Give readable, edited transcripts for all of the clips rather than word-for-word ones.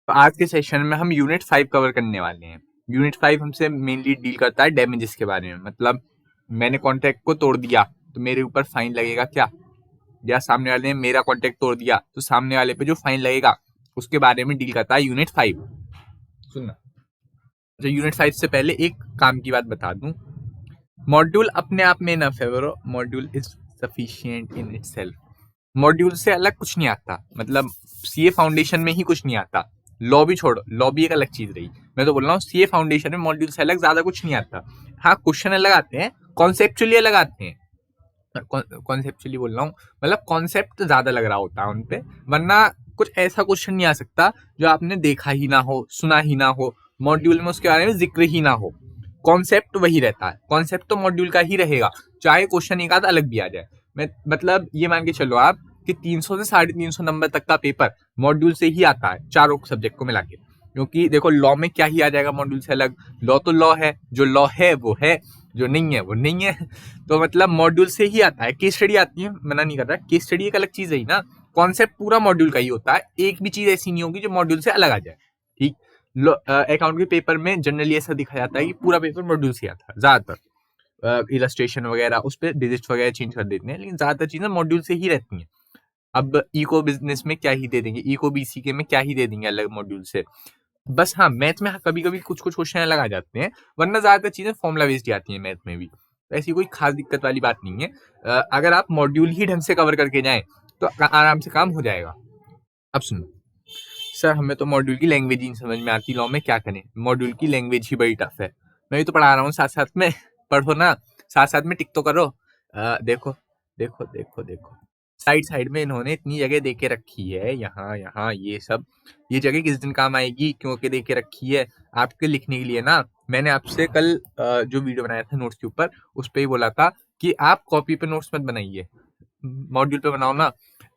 तो आज के सेशन में हम यूनिट 5 कवर करने वाले हैं। यूनिट 5 हमसे मेनली डील करता है डैमेजेस के बारे में। मतलब मैंने कॉन्ट्रैक्ट को तोड़ दिया तो मेरे ऊपर फाइन लगेगा क्या, या सामने वाले ने मेरा कॉन्ट्रैक्ट तोड़ दिया तो सामने वाले पे जो फाइन लगेगा उसके बारे में डील करता है यूनिट 5। सुनना, जो यूनिट 5 से पहले एक काम की बात बता दूं, मॉड्यूल अपने आप में न favour, module is sufficient in itself. Module से अलग कुछ नहीं आता, मतलब सीए फाउंडेशन में ही कुछ नहीं आता। लॉ भी छोड़ो, लॉ भी एक अलग चीज रही। मैं तो बोल रहा हूँ सीए फाउंडेशन में मॉड्यूल से अलग ज्यादा कुछ नहीं आता। हाँ, क्वेश्चन अलग आते हैं, कॉन्सेप्चुअली अलग आते हैं। कॉन्सेप्चुअली बोल रहा हूँ, मतलब कॉन्सेप्ट ज्यादा लग रहा होता है उनपे, वरना कुछ ऐसा क्वेश्चन नहीं आ सकता जो आपने देखा ही ना हो, सुना ही ना हो, मॉड्यूल में उसके बारे में जिक्र ही ना हो। कॉन्सेप्ट वही रहता है, कॉन्सेप्ट तो मॉड्यूल का ही रहेगा, चाहे क्वेश्चन एक आध अलग भी आ जाए। मैं मतलब ये मान के चलो आप कि 300 से 350 नंबर तक का पेपर मॉड्यूल से ही आता है, चारों सब्जेक्ट को मिला के। क्योंकि देखो लॉ में क्या ही आ जाएगा मॉड्यूल से अलग, लॉ तो लॉ है, जो लॉ है वो है, जो नहीं है वो नहीं है। तो मतलब मॉड्यूल से ही आता है। केस स्टडी आती है, मना नहीं कर रहा, केस स्टडी एक अलग चीज है ही ना। कॉन्सेप्ट पूरा मॉड्यूल का ही होता है, एक भी चीज ऐसी नहीं होगी जो मॉड्यूल से अलग आ जाए। ठीक, अकाउंट के पेपर में जनरली ऐसा दिखा जाता है कि पूरा पेपर मॉड्यूल से आता है ज्यादातर। इलस्ट्रेशन वगैरह उस पर डिजिट वगैरह चेंज कर देते हैं, लेकिन ज्यादातर चीजें मॉड्यूल से ही रहती हैं। अब इको बिजनेस में क्या ही दे देंगे, इको बीसीके में क्या ही दे देंगे अलग मॉड्यूल से। बस हाँ, मैथ में कभी कभी कुछ कुछ क्वेश्चन अलग आ जाते हैं, वरना ज्यादातर चीजें फॉर्मुला बेस्ड आती हैं मैथ में भी। तो ऐसी कोई खास दिक्कत वाली बात नहीं है। अगर आप मॉड्यूल ही ढंग से कवर करके जाएं तो आराम से काम हो जाएगा। अब सुनो सर, हमें तो मॉड्यूल की लैंग्वेज ही नहीं समझ में आती, लॉ में क्या करें, मॉड्यूल की लैंग्वेज ही बड़ी टफ है। मैं भी तो पढ़ा रहा हूँ साथ साथ में, पढ़ो ना, साथ साथ में टिक तो करो। देखो देखो देखो देखो, साइड साइड में इन्होंने इतनी जगह दे के रखी है, यहाँ यहाँ ये सब, ये जगह किस दिन काम आएगी, क्योंकि दे के रखी है आपके लिखने के लिए ना। मैंने आपसे कल जो वीडियो बनाया था नोट्स के ऊपर, उस पर ही बोला था कि आप कॉपी पे नोट्स मत बनाइए, मॉड्यूल पे बनाओ ना।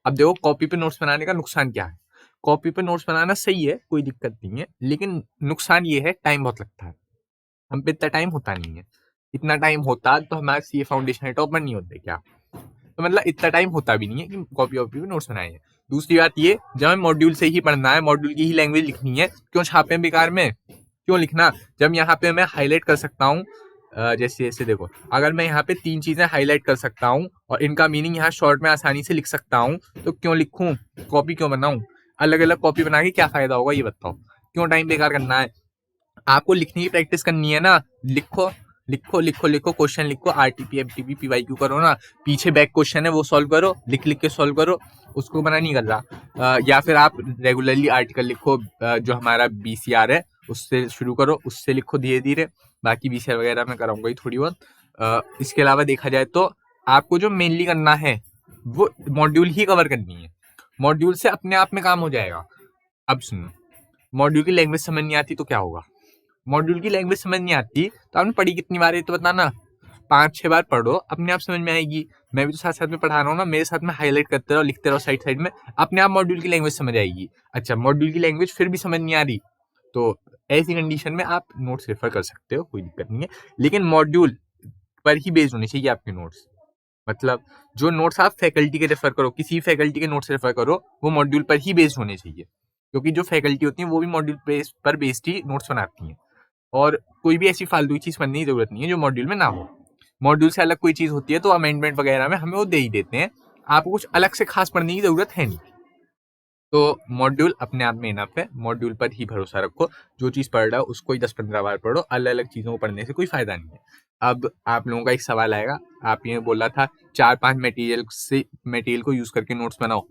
अब देखो कॉपी पे नोट्स बनाने का नुकसान क्या है। कॉपी पे नोट्स बनाना सही है, कोई दिक्कत नहीं है, लेकिन नुकसान ये है टाइम बहुत लगता है। हम पे इतना टाइम होता नहीं है। इतना टाइम होता तो हमारे सीए फाउंडेशन टॉपर नहीं होते क्या। तो मतलब इतना टाइम होता भी नहीं है कि कॉपी वॉपी पे नोट्स बनाए हैं। दूसरी बात ये, जब हमें मॉड्यूल से ही पढ़ना है, मॉड्यूल की ही लैंग्वेज लिखनी है, क्यों छापे बेकार में, क्यों लिखना, जब यहाँ पे मैं हाईलाइट कर सकता हूँ। जैसे जैसे देखो, अगर मैं यहाँ पे 3 चीजें हाईलाइट कर सकता हूँ और इनका मीनिंग यहाँ शॉर्ट में आसानी से लिख सकता हूँ, तो क्यों लिखूं, कॉपी क्यों बनाऊं। अलग अलग कॉपी बना के क्या फायदा होगा ये बताओ, क्यों टाइम बेकार करना है। आपको लिखने की प्रैक्टिस करनी है ना, लिखो लिखो लिखो लिखो, क्वेश्चन लिखो, आरटीपी एमटीपी पीवाईक्यू करो ना, पीछे बैक क्वेश्चन है वो सॉल्व करो, लिख लिख के सॉल्व करो, उसको मना नहीं कर रहा। या फिर आप रेगुलरली आर्टिकल लिखो, जो हमारा बीसीआर है उससे शुरू करो, उससे लिखो धीरे धीरे। बाकी बीसीआर वगैरह मैं कराऊंगा ही थोड़ी बहुत। इसके अलावा देखा जाए तो आपको जो मेनली करना है वो मॉड्यूल ही कवर करनी है, मॉड्यूल से अपने आप में काम हो जाएगा। अब सुनो, मॉड्यूल की लैंग्वेज समझ नहीं आती तो क्या होगा। मॉड्यूल की लैंग्वेज समझ नहीं आती तो आपने पढ़ी कितनी बार है तो बताना। 5-6 बार पढ़ो, अपने आप समझ में आएगी। मैं भी तो साथ साथ में पढ़ा रहा हूँ ना, मेरे साथ में हाईलाइट करते रहो, लिखते रहो साइड साइड में, अपने आप मॉड्यूल की लैंग्वेज समझ आएगी। अच्छा, मॉड्यूल की लैंग्वेज फिर भी समझ नहीं आ रही तो ऐसी कंडीशन में आप नोट्स रेफर कर सकते हो, कोई दिक्कत नहीं है, लेकिन मॉड्यूल पर ही बेस्ड होने चाहिए आपके नोट्स। मतलब जो नोट्स आप फैकल्टी के रेफर करो, किसी फैकल्टी के नोट्स रेफर करो, वो मॉड्यूल पर ही बेस्ड होने चाहिए, क्योंकि जो फैकल्टी होती है वो भी मॉड्यूल पर बेस्ड ही नोट्स बनाती हैं। और कोई भी ऐसी फालतू की चीज पढ़ने की जरूरत नहीं है जो मॉड्यूल में ना हो। मॉड्यूल से अलग कोई चीज होती है तो अमेंडमेंट वगैरह में हमें वो दे ही देते हैं, आपको कुछ अलग से खास पढ़ने की जरूरत है नहीं। तो मॉड्यूल अपने आप में इनफ है, मॉड्यूल पर ही भरोसा रखो, जो चीज पढ़ रहा हो उसको ही 10-15 बार पढ़ो, अलग अलग चीजों को पढ़ने से कोई फायदा नहीं है। अब आप लोगों का एक सवाल आएगा, आप ये बोला था 4-5 मटेरियल को यूज करके नोट्स बनाओ।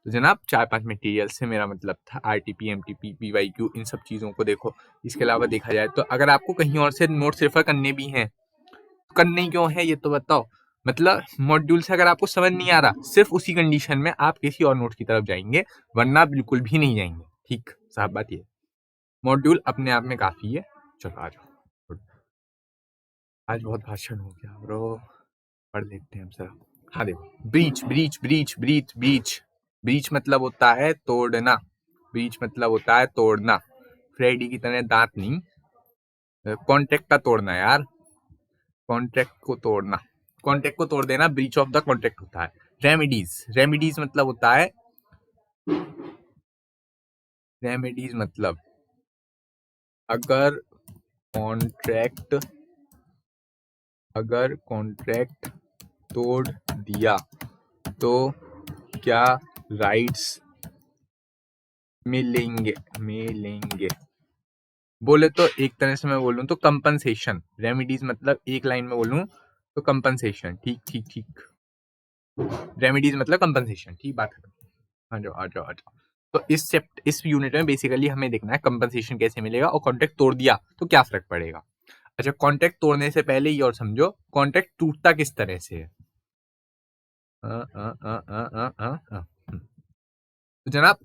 तो जनाब 4-5 मटेरियल से मेरा मतलब था आरटीपी एमटीपी पीवाईक्यू, इन सब चीजों को देखो। इसके अलावा देखा जाए तो अगर आपको कहीं और से नोट्स रेफर करने भी हैं, करने ही क्यों है ये तो बताओ। मतलब मॉड्यूल से अगर आपको समझ नहीं आ रहा, सिर्फ उसी कंडीशन में आप किसी और नोट की तरफ जाएंगे, वरना बिल्कुल भी नहीं जाएंगे। ठीक साहब, बात ये, मॉड्यूल अपने आप में काफी है। चलो आ जाओ, आज बहुत भाषण हो गया ब्रो, पढ़ लेते हैं हम सर। हाँ देखो, breach breach breach breach breach, breach मतलब होता है तोड़ना, ब्रीच मतलब होता है तोड़ना, फ्रेडी की तरह दांत नहीं, कॉन्ट्रैक्ट का तोड़ना यार, कॉन्ट्रैक्ट को तोड़ना, कॉन्ट्रैक्ट को तोड़ देना ब्रीच ऑफ द कॉन्ट्रैक्ट होता है। रेमिडीज, रेमिडीज मतलब होता है, रेमेडीज मतलब अगर कॉन्ट्रैक्ट तोड़ दिया तो क्या राइट्स मिलेंगे। बोले तो एक तरह से मैं बोलूं तो कंपनसेशन। रेमेडीज मतलब एक लाइन में बोलूं तो कंपनसेशन। ठीक। रेमेडीज मतलब कंपनसेशन। ठीक बात है। आ जाओ। तो इस यूनिट में बेसिकली हमें देखना है कंपनसेशन कैसे मिलेगा और कॉन्ट्रैक्ट तोड़ दिया तो क्या फर्क पड़ेगा। अच्छा, कॉन्ट्रैक्ट तोड़ने से पहले ये और समझो कॉन्ट्रैक्ट टूटता किस तरह से है। तो जनाब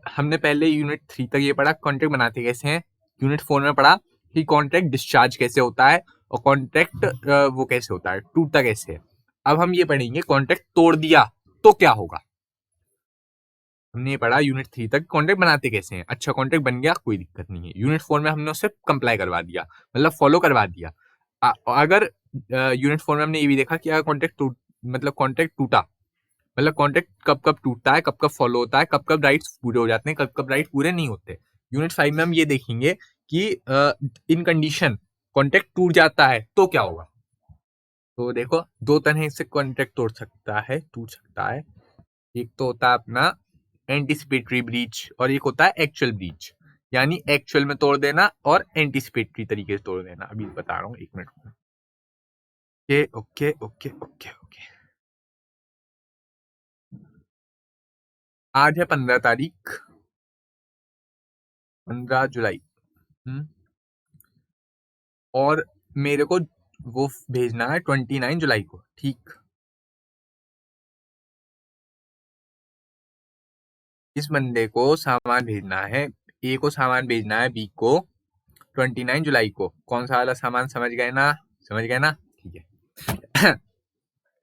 हमने पहले यूनिट 3 तक ये पढ़ा कॉन्ट्रैक्ट बनाते कैसे हैं। यूनिट 4 में पढ़ा कि कॉन्ट्रैक्ट डिस्चार्ज कैसे होता है और कॉन्ट्रैक्ट वो कैसे होता है, टूटता कैसे है। अब हम ये पढ़ेंगे कॉन्ट्रैक्ट तोड़ दिया तो क्या होगा। हमने ये पढ़ा यूनिट 3 तक कॉन्ट्रैक्ट बनाते कैसे हैं। अच्छा, कॉन्ट्रैक्ट बन गया, कोई दिक्कत नहीं है। यूनिट 4 में हमने उसे कंप्लाई करवा दिया, मतलब फॉलो करवा दिया। अगर यूनिट 4 में हमने ये भी देखा कि अगर कॉन्ट्रैक्ट टूटा, मतलब कॉन्ट्रैक्ट कब कब टूटता है, कब कब फॉलो होता है, कब कब राइट्स पूरे हो जाते हैं, कब कब राइट पूरे नहीं होते। यूनिट 5 में हम ये देखेंगे कि इन कंडीशन कॉन्ट्रैक्ट टूट जाता है तो क्या होगा। तो देखो, दो तरह से कॉन्ट्रैक्ट टूट सकता है। एक तो होता है अपना एंटीसिपेटरी ब्रीच और एक होता है एक्चुअल ब्रीच। यानी एक्चुअल में तोड़ देना और एंटीसिपेटरी तरीके से तोड़ देना। अभी बता रहा हूँ, एक मिनट। ओके। आज है 15 तारीख, 15 जुलाई। और मेरे को वो भेजना है 29 जुलाई को। ठीक, इस बंदे को सामान भेजना है, ए को सामान भेजना है बी को 29 जुलाई को। कौन सा वाला सामान, समझ गए ना। ठीक है।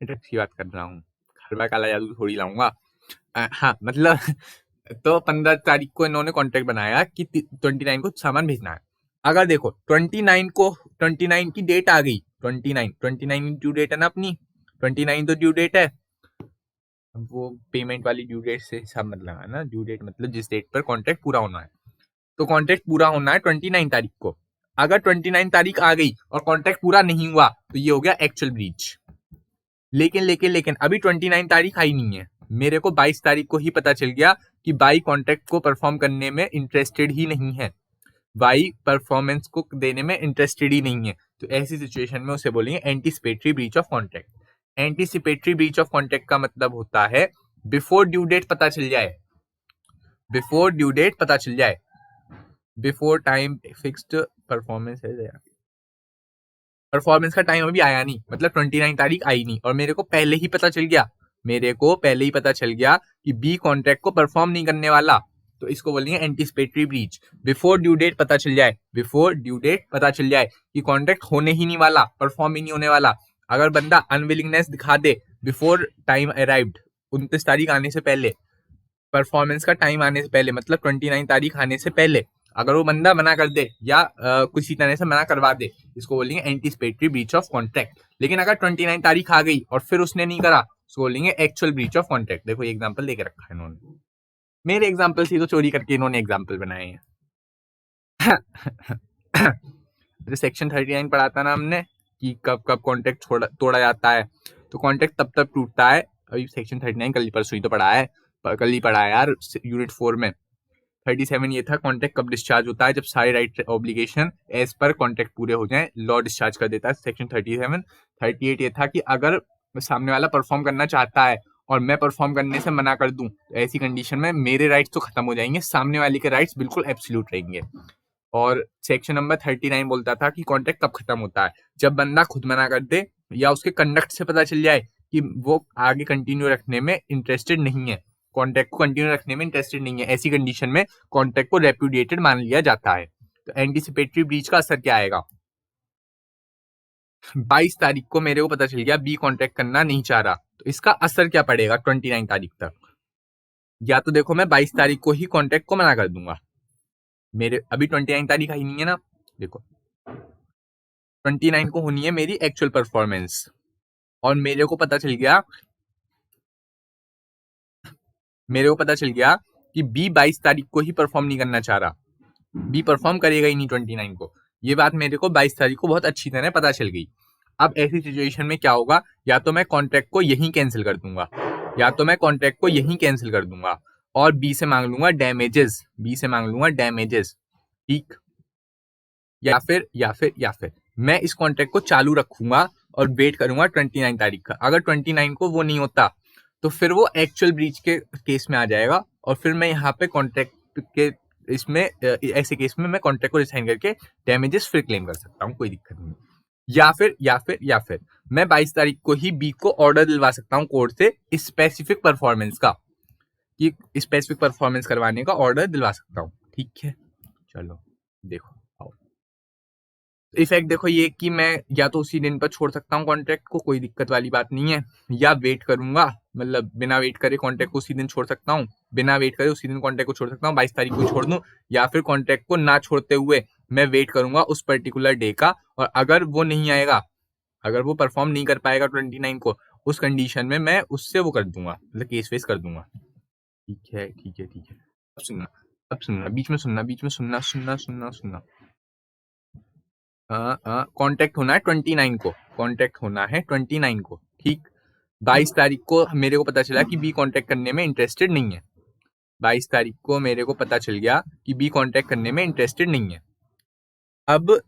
अच्छी बात कर रहा हूँ, घर में काला जादू थोड़ी लाऊंगा। हाँ मतलब तो 15 तारीख को इन्होंने कॉन्ट्रैक्ट बनाया कि 29 को सामान भेजना है। अगर देखो 29 की डेट आ गई, 29 ड्यू डेट है ना अपनी, 29 तो ड्यू डेट है। वो पेमेंट वाली ड्यू डेट से हिसाब मत लगाना, ड्यू डेट मतलब जिस डेट पर कॉन्ट्रैक्ट पूरा होना है। तो कॉन्ट्रैक्ट पूरा होना है 29 तारीख को। अगर 29 तारीख आ गई और कॉन्ट्रैक्ट पूरा नहीं हुआ तो ये हो गया एक्चुअल ब्रीच। लेकिन अभी 29 तारीख आई नहीं है। मेरे को 22 तारीख को ही पता चल गया कि बाई कॉन्ट्रैक्ट को परफॉर्म करने में इंटरेस्टेड ही नहीं है, बाई परफॉर्मेंस को देने में इंटरेस्टेड ही नहीं है। तो ऐसी सिचुएशन में उसे बोलेंगे anticipatory breach of contract. Anticipatory breach of contract का मतलब होता है बिफोर ड्यू डेट पता चल जाए, बिफोर टाइम फिक्स्ड परफॉर्मेंस है। परफॉर्मेंस का टाइम अभी आया नहीं, मतलब 29 तारीख आई नहीं और मेरे को पहले ही पता चल गया कि बी कॉन्ट्रैक्ट को परफॉर्म नहीं करने वाला। तो इसको बोलेंगे anticipatory breach. Before due date पता चल जाए कि कॉन्ट्रैक्ट होने ही नहीं वाला, परफॉर्म ही नहीं होने वाला। अगर बंदा अनविलिंगनेस दिखा दे बिफोर टाइम अराइव्ड, 29 तारीख आने से पहले, परफॉर्मेंस का टाइम आने से पहले, मतलब 29 तारीख आने से पहले अगर वो बंदा मना कर दे या किसी तरह से मना करवा दे, इसको बोलेंगे एंटीसिपेटरी ब्रीच ऑफ कॉन्ट्रैक्ट। लेकिन अगर 29 तारीख आ गई और फिर उसने नहीं करा, उसको बोलेंगे एक्चुअल ब्रीच ऑफ कॉन्ट्रैक्ट। देखो ये एग्जांपल देके रखा है इन्होंने, मेरे एग्जांपल से तो चोरी करके इन्होंने एग्जांपल बनाए हैं। सेक्शन 39 पढ़ा था ना हमने कि कब कब कॉन्ट्रैक्ट तोड़ा जाता है। तो कॉन्ट्रैक्ट तब तब टूटता है, अभी सेक्शन 39 कल परसों ही तो पढ़ा है, कल ही पढ़ा है यार यूनिट 4 में। 37 ये था कॉन्ट्रैक्ट कब डिस्चार्ज होता है, जब सारे right obligation as per contract पूरे हो जाएं, लॉ डिस्चार्ज कर देता है सेक्शन 37। 38 ये था कि अगर सामने वाला परफॉर्म करना चाहता है और मैं परफॉर्म करने से मना कर दूं तो ऐसी कंडीशन में मेरे राइट्स तो खत्म हो जाएंगे, सामने वाले के राइट्स बिल्कुल एब्सोल्यूट रहेंगे। और सेक्शन नंबर 39 बोलता था कि कॉन्ट्रैक्ट कब खत्म होता है, जब बंदा खुद मना कर दे या उसके कंडक्ट से पता चल जाए कि वो आगे कंटिन्यू रखने में इंटरेस्टेड नहीं है, कॉन्ट्रैक्ट को कंटिन्यू रखने में इंटरेस्टेड नहीं है। ऐसी कंडीशन में कॉन्ट्रैक्ट को रेप्यूडिएटेड मान लिया जाता है। तो एंटीसिपेटरी ब्रीच का असर क्या आएगा। 22 तारीख को मेरे को पता चल गया बी कॉन्ट्रैक्ट करना नहीं चाह रहा, तो इसका असर क्या पड़ेगा 29 तारीख तक। या तो देखो मैं 22 तारीख को ही कॉन्ट्रैक्ट को मना कर दूंगा, मेरे अभी 29 तारीख आई नहीं है ना, देखो 29 को होनी है मेरी एक्चुअल परफॉर्मेंस और मेरे को पता चल गया कि बी 22 तारीख को ही परफॉर्म नहीं करना चाह रहा, बी परफॉर्म करेगा ही नहीं 29 को। ये बात मेरे को 22 तारीख को बहुत अच्छी तरह पता चल गई। अब ऐसी सिचुएशन में क्या होगा, या तो मैं कॉन्ट्रैक्ट को यहीं कैंसिल कर दूंगा, और बी से मांग लूंगा डैमेजेस, ठीक। या फिर मैं इस कॉन्ट्रैक्ट को चालू रखूंगा और वेट करूंगा 29 तारीख का। अगर 29 को वो नहीं होता तो फिर वो एक्चुअल ब्रीच के केस में आ जाएगा, और फिर मैं यहाँ पे कॉन्ट्रैक्ट के इसमें ऐसे केस में मैं कॉन्ट्रैक्ट को रिसाइन करके डैमेजेस फिर क्लेम कर सकता हूँ, कोई दिक्कत नहीं। या फिर मैं 22 तारीख को ही बी को ऑर्डर दिलवा सकता हूँ कोर्ट से स्पेसिफिक परफॉर्मेंस का, कि स्पेसिफिक परफॉर्मेंस करवाने का ऑर्डर दिलवा सकता हूँ, ठीक है। चलो देखो इफेक्ट देखो ये कि मैं या तो उसी दिन पर छोड़ सकता हूँ कॉन्ट्रैक्ट को, कोई दिक्कत वाली बात नहीं है, या वेट करूंगा, मतलब बिना वेट करे कॉन्ट्रैक्ट को उसी दिन छोड़ सकता हूँ, 22 तारीख को छोड़ दूं, या फिर कॉन्ट्रैक्ट को ना छोड़ते हुए मैं वेट करूंगा उस पर्टिकुलर डे का, और अगर वो नहीं आएगा, अगर वो परफॉर्म नहीं कर पाएगा 29 को, उस कंडीशन में मैं उससे वो कर दूंगा, मतलब केस फेस कर दूंगा। ठीक है। अब सुनना बीच में सुनना। कॉन्टेक्ट होना है 29 को, ठीक। 22 तारीख को मेरे को पता चला कि बी कॉन्टेक्ट करने में इंटरेस्टेड नहीं है, 22 तारीख को मेरे को पता चल गया कि बी कॉन्टेक्ट करने में इंटरेस्टेड नहीं है। अब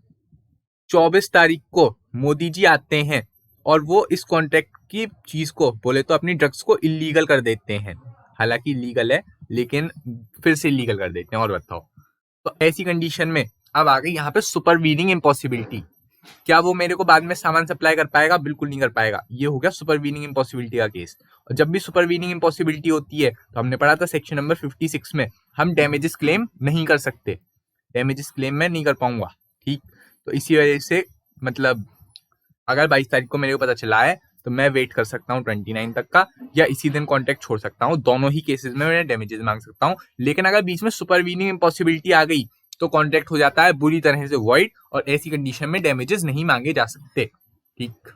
24 तारीख को मोदी जी आते हैं और वो इस कॉन्ट्रैक्ट की चीज को बोले तो अपनी ड्रग्स को इलीगल कर देते हैं, हालांकि इलीगल है लेकिन फिर से इलीगल कर देते हैं। और बताओ, तो ऐसी कंडीशन में अब आ गई यहाँ पे सुपरवीनिंग इम्पॉसिबिलिटी। क्या वो मेरे को बाद में सामान सप्लाई कर पाएगा? बिल्कुल नहीं कर पाएगा। ये हो गया सुपरवीनिंग इम्पॉसिबिलिटी का केस। और जब भी सुपरवीनिंग इम्पॉसिबिलिटी होती है तो हमने पढ़ा था सेक्शन नंबर 56 में, हम डैमेजेस क्लेम नहीं कर सकते, डैमेजेस क्लेम मैं नहीं कर पाऊंगा, ठीक। तो इसी वजह से मतलब अगर 22 तारीख को मेरे को पता चला है तो मैं वेट कर सकता हूँ 29 तक का, या इसी दिन कॉन्ट्रैक्ट छोड़ सकता हूँ। दोनों ही केसेस में मैं डैमेजेस मांग सकता हूँ। लेकिन अगर बीच में सुपरवीनिंग इम्पॉसिबिलिटी आ गई तो कॉन्ट्रैक्ट हो जाता है बुरी तरह से वॉइड, और ऐसी कंडीशन में डैमेजेस नहीं मांगे जा सकते, ठीक।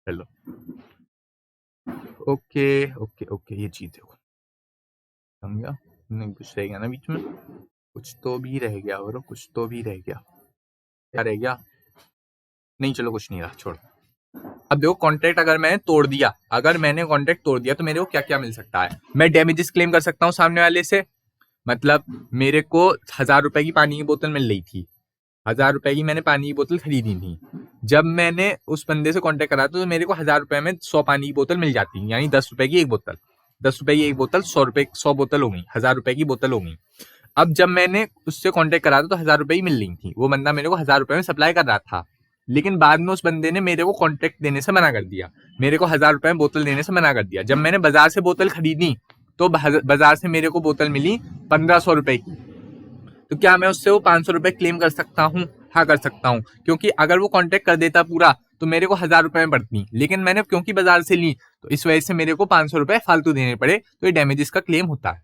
चलो ओके ये चीज देखो, समझा? नहीं कुछ रह गया ना बीच में, कुछ तो भी रह गया, और कुछ तो भी रह गया। क्या रह गया? नहीं चलो कुछ नहीं रहा, छोड़। अब देखो कॉन्ट्रैक्ट अगर मैंने तोड़ दिया, तो मेरे को क्या क्या मिल सकता है? मैं डैमेजेस क्लेम कर सकता हूँ सामने वाले से, मतलब मेरे को 1000 रुपए की पानी की बोतल मिल रही थी, 1000 रुपए की मैंने पानी की बोतल खरीदी थी। जब मैंने उस बंदे से कॉन्टेक्ट करा तो मेरे को 1000 रुपए में 100 पानी की बोतल मिल जाती, यानी 10 रुपए की एक बोतल, 100 बोतल हो गई, 1000 रुपए की बोतल हो गई। अब जब मैंने उससे कॉन्टेक्ट करा तो 1000 रुपए ही मिल रही थी, वो बंदा मेरे को 1000 रुपए में सप्लाई कर रहा था। लेकिन बाद में उस बंदे ने मेरे को कॉन्ट्रैक्ट देने से मना कर दिया, मेरे को 1000 रुपए में बोतल देने से मना कर दिया। जब मैंने बाजार से बोतल खरीदी तो बाजार से मेरे को बोतल मिली 1500 रुपए की। तो क्या मैं उससे वो 500 रुपए क्लेम कर सकता हूँ? हाँ कर सकता हूँ, क्योंकि अगर वो कॉन्ट्रैक्ट कर देता पूरा तो मेरे को 1000 रुपए में पड़ती, लेकिन मैंने क्योंकि बाजार से ली तो इस वजह से मेरे को 500 रुपए फालतू देने पड़े, तो ये डैमेजेस का क्लेम होता है।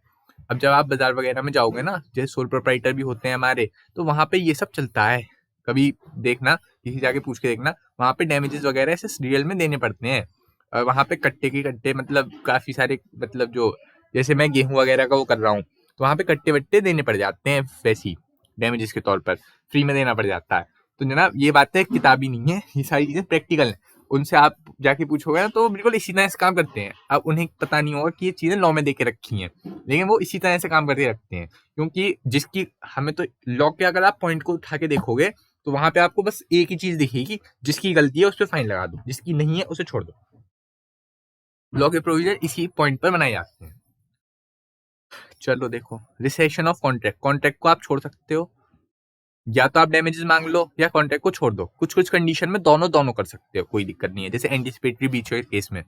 अब जब आप बाजार वगैरह में जाओगे ना, जैसे सोल प्रोप्राइटर भी होते हैं हमारे, तो वहां पे ये सब चलता है। कभी देखना, किसी जाके पूछ के देखना, वहां पे डैमेजेस वगैरह ऐसे रियल में देने पड़ते हैं। और वहां पे कट्टे के कट्टे, मतलब काफी सारे, मतलब जो जैसे मैं गेहूं वगैरह का वो कर रहा हूँ तो वहां पे कट्टे वट्टे देने पड़ जाते हैं, वैसी डैमेजेस के तौर पर फ्री में देना पड़ जाता है। तो जनाब ये बातें किताबी नहीं है, ये सारी चीजें प्रैक्टिकल है। उनसे आप जाके पूछोगे ना तो बिल्कुल इसी तरह से काम करते हैं। अब उन्हें पता नहीं होगा कि ये चीजें लॉ में देके रखी हैं, लेकिन वो इसी तरह से काम करके रखते हैं। क्योंकि जिसकी हमें तो लॉ के अगर आप पॉइंट को उठा के देखोगे तो वहां पे आपको बस एक ही चीज दिखेगी, जिसकी गलती है उस पर फाइन लगा दो, जिसकी नहीं है उसे छोड़ दो। लॉ के प्रोविजन इसी पॉइंट पर बनाए जाते हैं। चलो देखो, रिसेशन ऑफ कॉन्ट्रैक्ट को आप छोड़ सकते हो, या तो आप डैमेजेस मांग लो या कॉन्ट्रैक्ट को छोड़ दो। कुछ कुछ कंडीशन में दोनों कर सकते हो, कोई दिक्कत नहीं है। जैसे एंटिसिपेटरी ब्रीच के केस में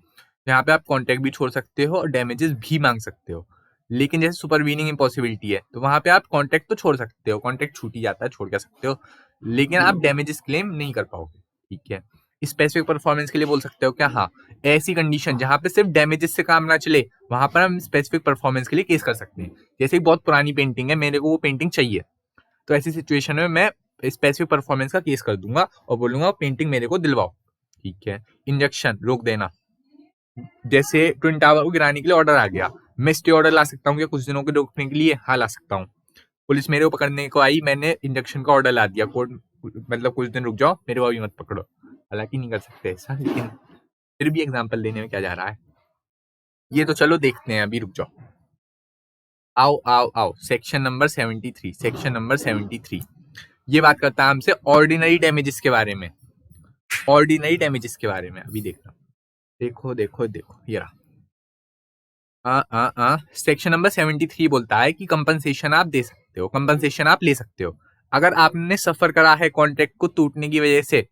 यहाँ पे आप कॉन्ट्रैक्ट भी छोड़ सकते हो और डैमेजेस भी मांग सकते हो। लेकिन जैसे सुपरवीनिंग इम्पॉसिबिलिटी है तो वहां पे आप कॉन्ट्रैक्ट तो छोड़ सकते हो, कॉन्ट्रैक्ट छूट ही जाता है, छोड़ कर सकते हो, लेकिन आप डैमेजेस क्लेम नहीं कर पाओगे, ठीक है। स्पेसिफिक परफॉर्मेंस के लिए बोल सकते हो क्या? हाँ, ऐसी कंडीशन जहां पे सिर्फ डैमेजेस से काम ना चले वहां पर हम स्पेसिफिक परफॉर्मेंस के लिए केस कर सकते हैं। जैसे बहुत पुरानी पेंटिंग है, मेरे को वो पेंटिंग चाहिए, तो ऐसी सिचुएशन में मैं स्पेसिफिक परफॉर्मेंस का केस कर दूंगा और बोलूंगा पेंटिंग मेरे को दिलवाओ, ठीक है। इंजेक्शन रोक देना, जैसे ट्विन टावर को गिराने के लिए ऑर्डर आ गया, मैं स्टे ऑर्डर ला सकता हूँ क्या कुछ दिनों के रोकने के लिए? हाँ ला सकता हूँ। पुलिस मेरे को पकड़ने को आई, मैंने इंजेक्शन का ऑर्डर ला दिया, कोर्ट मतलब कुछ दिन रुक जाओ, मेरे को अभी मत पकड़ो। हालांकि नहीं कर सकते ऐसा, लेकिन फिर भी एग्जाम्पल देने में क्या जा रहा है। ये तो चलो देखते हैं, अभी रुक जाओ। आओ आओ आओ, सेक्शन नंबर 73, सेक्शन नंबर 73 ये बात करता है हमसे ऑर्डिनरी डैमेजेस के बारे में। ऑर्डिनरी डैमेजेस के बारे में अभी देखना, देखो देखो देखो ये रहा। सेक्शन नंबर 73 बोलता है कि कंपनसेशन आप दे सकते हो, कंपनसेशन आप ले सकते हो। अगर आपने सफर करा है कॉन्ट्रैक्ट को टूटने की वजह से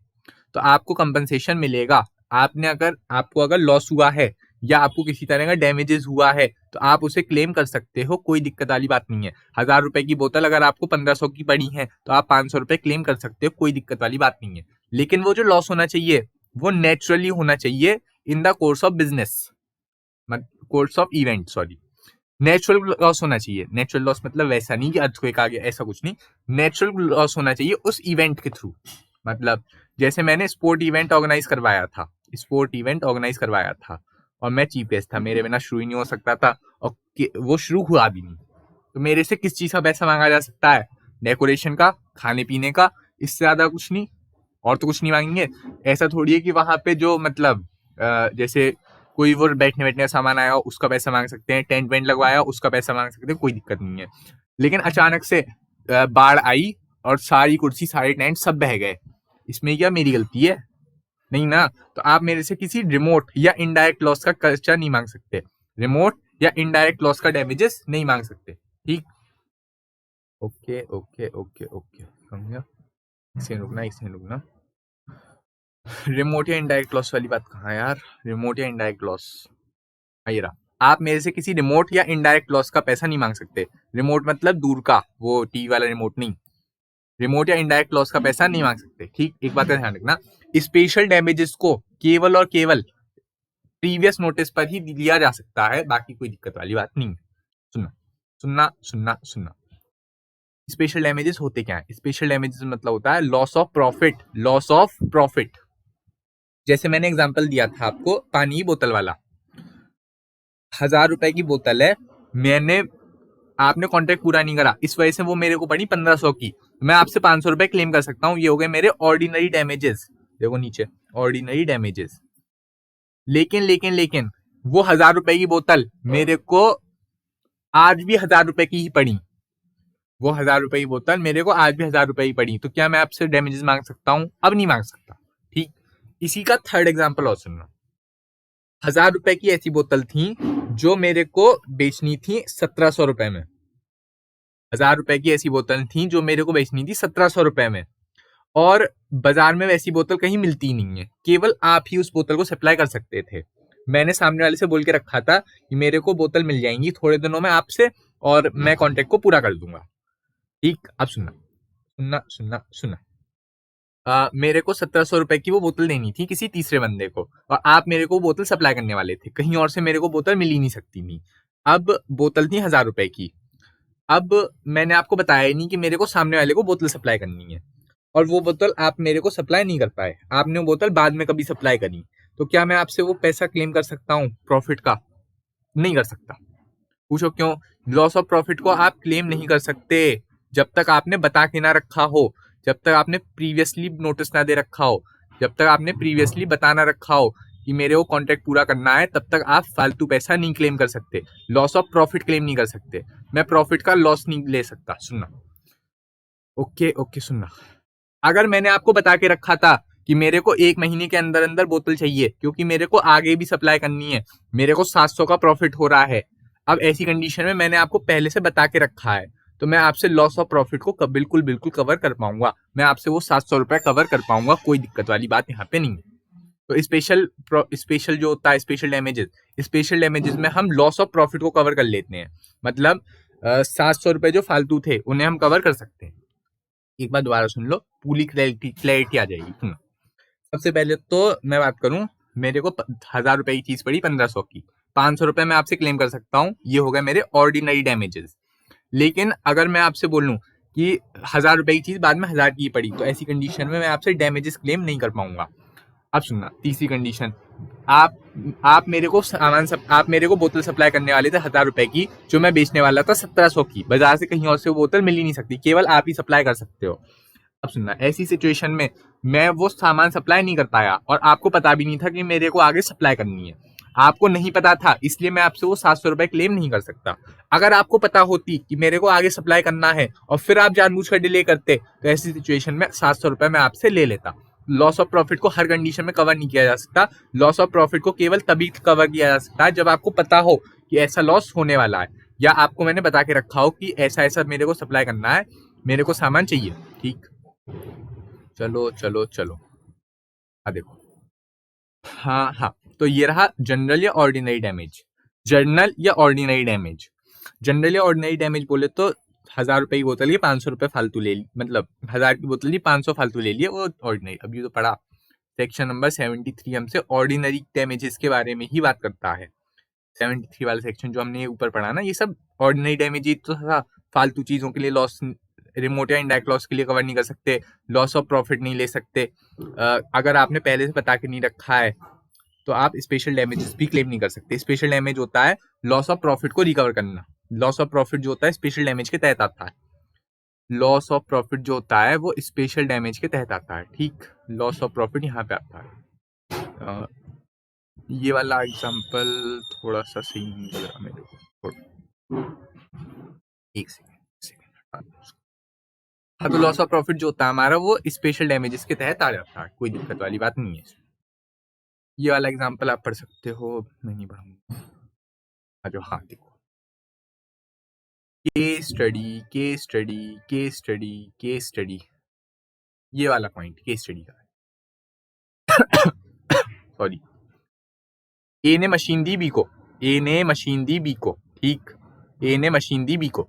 तो आपको कंपनसेशन मिलेगा। आपको अगर लॉस हुआ है या आपको किसी तरह का डैमेजेस हुआ है तो आप उसे क्लेम कर सकते हो, कोई दिक्कत वाली बात नहीं है। 1000 रुपए की बोतल अगर आपको 1500 की पड़ी है तो आप 500 रुपए क्लेम कर सकते हो, कोई दिक्कत वाली बात नहीं है। लेकिन वो जो लॉस होना चाहिए वो नेचुरली होना चाहिए in the course of business, course of event, sorry, natural loss होना चाहिए। नेचुरल लॉस मतलब वैसा नहीं कि अर्थक्वेक आ गया, ऐसा कुछ नहीं। नेचुरल लॉस होना चाहिए उस इवेंट के थ्रू। मतलब जैसे मैंने स्पोर्ट इवेंट ऑर्गेनाइज करवाया था, स्पोर्ट इवेंट ऑर्गेनाइज करवाया था और मैं चीफ गेस्ट था, मेरे बिना शुरू ही नहीं हो सकता था और वो शुरू हुआ भी नहीं, तो मेरे से किस चीज का पैसा मांगा जा सकता है? डेकोरेशन का, खाने पीने का, इससे ज्यादा कुछ नहीं, और तो कुछ नहीं मांगेंगे। ऐसा थोड़ी है कि वहां पे जो मतलब जैसे कोई वो बैठने बैठने का सामान आया उसका पैसा मांग सकते हैं, टेंट वेंट लगवाया उसका पैसा मांग सकते हैं, कोई दिक्कत नहीं है। लेकिन अचानक से बाढ़ आई और सारी कुर्सी सारे टेंट सब बह गए, इसमें क्या मेरी गलती है? नहीं ना। तो आप मेरे से किसी रिमोट या इनडायरेक्ट लॉस का खर्चा नहीं मांग सकते, रिमोट या इनडायरेक्ट लॉस का डैमेजेस नहीं मांग सकते। ठीक, ओके ओके ओके ओके, समझा? इसे रुकना। रिमोट या इनडायरेक्ट लॉस वाली बात कहाँ यार? रिमोट या इनडायरेक्ट लॉस, ये रहा। आप मेरे से किसी रिमोट या इनडायरेक्ट लॉस का पैसा नहीं मांग सकते। रिमोट मतलब दूर का, वो टीवी वाला रिमोट नहीं। रिमोट या इनडायरेक्ट लॉस का पैसा नहीं मांग सकते। ठीक, एक बात का ध्यान रखना, स्पेशल डैमेजेस को केवल और केवल प्रीवियस नोटिस पर ही लिया जा सकता है, बाकी कोई दिक्कत वाली बात नहीं है। सुनना सुनना सुनना सुनना, स्पेशल डैमेजेस होते क्या है? स्पेशल डैमेजेस मतलब होता है loss of profit, loss of profit. जैसे मैंने एग्जांपल दिया था आपको पानी की बोतल वाला, 1000 रुपए की बोतल है, आपने कॉन्ट्रैक्ट पूरा नहीं करा, इस वजह से वो मेरे को पड़ी 1500 की, मैं आपसे 500 रुपए क्लेम कर सकता हूँ। ये हो गए मेरे ऑर्डिनरी डैमेजेस, देखो नीचे ऑर्डिनरी डैमेजेस। लेकिन वो 1000 रुपए की बोतल मेरे को आज भी 1000 रुपए की ही पड़ी, वो 1000 रुपए की बोतल मेरे को आज भी 1000 रुपए की पड़ी, तो क्या मैं आपसे डैमेजेस मांग सकता हूँ? अब नहीं मांग सकता। ठीक, इसी का थर्ड एग्जाम्पल और सुनना। 1000 रुपए की ऐसी बोतल थी जो मेरे को बेचनी थी 1700 रुपए में। 1000 रुपए की ऐसी बोतल थी जो मेरे को बेचनी थी 1700 रुपए में, और बाजार में वैसी बोतल कहीं मिलती नहीं है, केवल आप ही उस बोतल को सप्लाई कर सकते थे। मैंने सामने वाले से बोल के रखा था कि मेरे को बोतल मिल जाएंगी थोड़े दिनों में आपसे और मैं कॉन्ट्रैक्ट को पूरा कर दूंगा। ठीक, अब सुनना सुनना सुनना सुनना। मेरे को 1700 रुपए की वो बोतल देनी थी किसी तीसरे बंदे को, और आप मेरे को बोतल सप्लाई करने वाले थे, कहीं और से मेरे को बोतल मिल ही नहीं सकती थी। अब बोतल थी 1000 रुपए की। अब मैंने आपको बताया ही नहीं कि मेरे को सामने वाले को बोतल सप्लाई करनी है, और वो बोतल आप मेरे को सप्लाई नहीं कर पाए, आपने वो बोतल बाद में कभी सप्लाई करी, तो क्या मैं आपसे वो पैसा क्लेम कर सकता हूँ प्रॉफिट का? नहीं कर सकता। पूछो क्यों? लॉस ऑफ प्रॉफिट को आप क्लेम नहीं कर सकते जब तक आपने बता के ना रखा हो, जब तक आपने प्रीवियसली नोटिस ना दे रखा हो, जब तक आपने प्रीवियसली बता ना रखा हो कि मेरे को कॉन्ट्रैक्ट पूरा करना है, तब तक आप फालतू पैसा नहीं क्लेम कर सकते, लॉस ऑफ प्रॉफिट क्लेम नहीं कर सकते। मैं प्रॉफिट का लॉस नहीं ले सकता। सुनना, ओके ओके, सुनना। अगर मैंने आपको बता के रखा था कि मेरे को 1 महीने के अंदर अंदर बोतल चाहिए क्योंकि मेरे को आगे भी सप्लाई करनी है, मेरे को 700 का प्रॉफिट हो रहा है, अब ऐसी कंडीशन में मैंने आपको पहले से बता के रखा है, तो मैं आपसे लॉस ऑफ प्रॉफिट को बिल्कुल बिल्कुल कवर कर पाऊंगा, मैं आपसे वो 700 रुपए कवर कर पाऊंगा, कोई दिक्कत वाली बात यहाँ पे नहीं है। तो स्पेशल जो होता है स्पेशल डैमेजेस में हम लॉस ऑफ प्रॉफिट को कवर कर लेते हैं, मतलब 700 रुपए जो फालतू थे उन्हें हम कवर कर सकते हैं। एक बार दोबारा सुन लो, पूरी क्लैरिटी आ जाएगी। सबसे पहले तो मैं बात करूं, मेरे को 1000 रुपए की चीज पड़ी 1500 की, 500 रुपए मैं आपसे क्लेम कर सकता हूँ, ये हो गए मेरे ऑर्डिनरी डैमेजेस। लेकिन अगर मैं आपसे बोलूं कि 1000 रुपए की चीज बाद में 1000 की पड़ी, तो ऐसी कंडीशन में मैं आपसे डैमेजेस क्लेम नहीं कर पाऊंगा। अब सुनना, तीसरी कंडीशन, आप मेरे को आप मेरे को बोतल सप्लाई करने वाले थे 1000 रुपए की, जो मैं बेचने वाला था 1700 की। बाजार से कहीं और से वो बोतल मिल ही नहीं सकती, केवल आप ही सप्लाई कर सकते हो। अब सुनना, ऐसी सिचुएशन में मैं वो सामान सप्लाई नहीं कर पाया और आपको पता भी नहीं था कि मेरे को आगे सप्लाई करनी है। आपको नहीं पता था, इसलिए मैं आपसे वो 700 रुपए क्लेम नहीं कर सकता। अगर आपको पता होती कि मेरे को आगे सप्लाई करना है और फिर आप जानबूझकर डिले करते, तो ऐसी सिचुएशन में 700 रुपए मैं आपसे ले लेता। लॉस ऑफ प्रॉफिट को हर कंडीशन में कवर नहीं किया जा सकता। लॉस ऑफ प्रॉफिट को केवल तभी कवर किया जा सकता है जब आपको पता हो कि ऐसा लॉस होने वाला है, या आपको मैंने बता के रखा हो कि ऐसा ऐसा मेरे को सप्लाई करना है, मेरे को सामान चाहिए। ठीक, चलो चलो चलो, देखो, हाँ हाँ, तो ये रहा जनरल या ऑर्डिनरी डैमेज। जनरल या ऑर्डिनरी डैमेज, जनरल या ऑर्डिनरी डैमेज बोले तो 1000 रुपए की बोतल की 500 रुपए फालतू ले ली, मतलब 1000 की बोतल की 500 फालतू ले लिए, वो ऑर्डिनरी। अभी तो पढ़ा सेक्शन नंबर 73 हमसे ऑर्डिनरी डैमेजेस के बारे में ही बात करता है। 73 वाला सेक्शन जो हमने ऊपर पढ़ा ना, ये सब ऑर्डिनरी डैमेज तो फालतू चीजों के लिए, लॉस, रिमोट या इनडायरेक्ट लॉस के लिए कवर नहीं कर सकते, लॉस ऑफ प्रॉफिट नहीं ले सकते। अगर आपने पहले से बता के नहीं रखा है तो आप स्पेशल डैमेजेस भी क्लेम नहीं कर सकते। स्पेशल डैमेज होता है लॉस ऑफ प्रॉफिट को रिकवर करना। लॉस ऑफ प्रॉफिट जो होता है स्पेशल डैमेज के तहत आता है। लॉस ऑफ प्रॉफिट जो होता है वो स्पेशल डैमेज के तहत आता है। ठीक, लॉस ऑफ प्रॉफिट यहाँ पे आता है। ये वाला एग्जांपल थोड़ा सा सही नहीं लग रहा मेरे को, एक सेकेंड। हाँ, तो लॉस ऑफ प्रॉफिट जो होता है हमारा वो स्पेशल डैमेजेस के तहत आ जाता है, कोई दिक्कत वाली बात नहीं है। ये वाला एग्जांपल आप पढ़ सकते हो, मैं नहीं पढ़ूंगा। जो हाँ देखो, case study case study case study case study, ये वाला पॉइंट केस स्टडी का सॉरी। ए ने मशीन दी बी को, ए ने मशीन दी बी को, ठीक, ए ने मशीन दी बी को।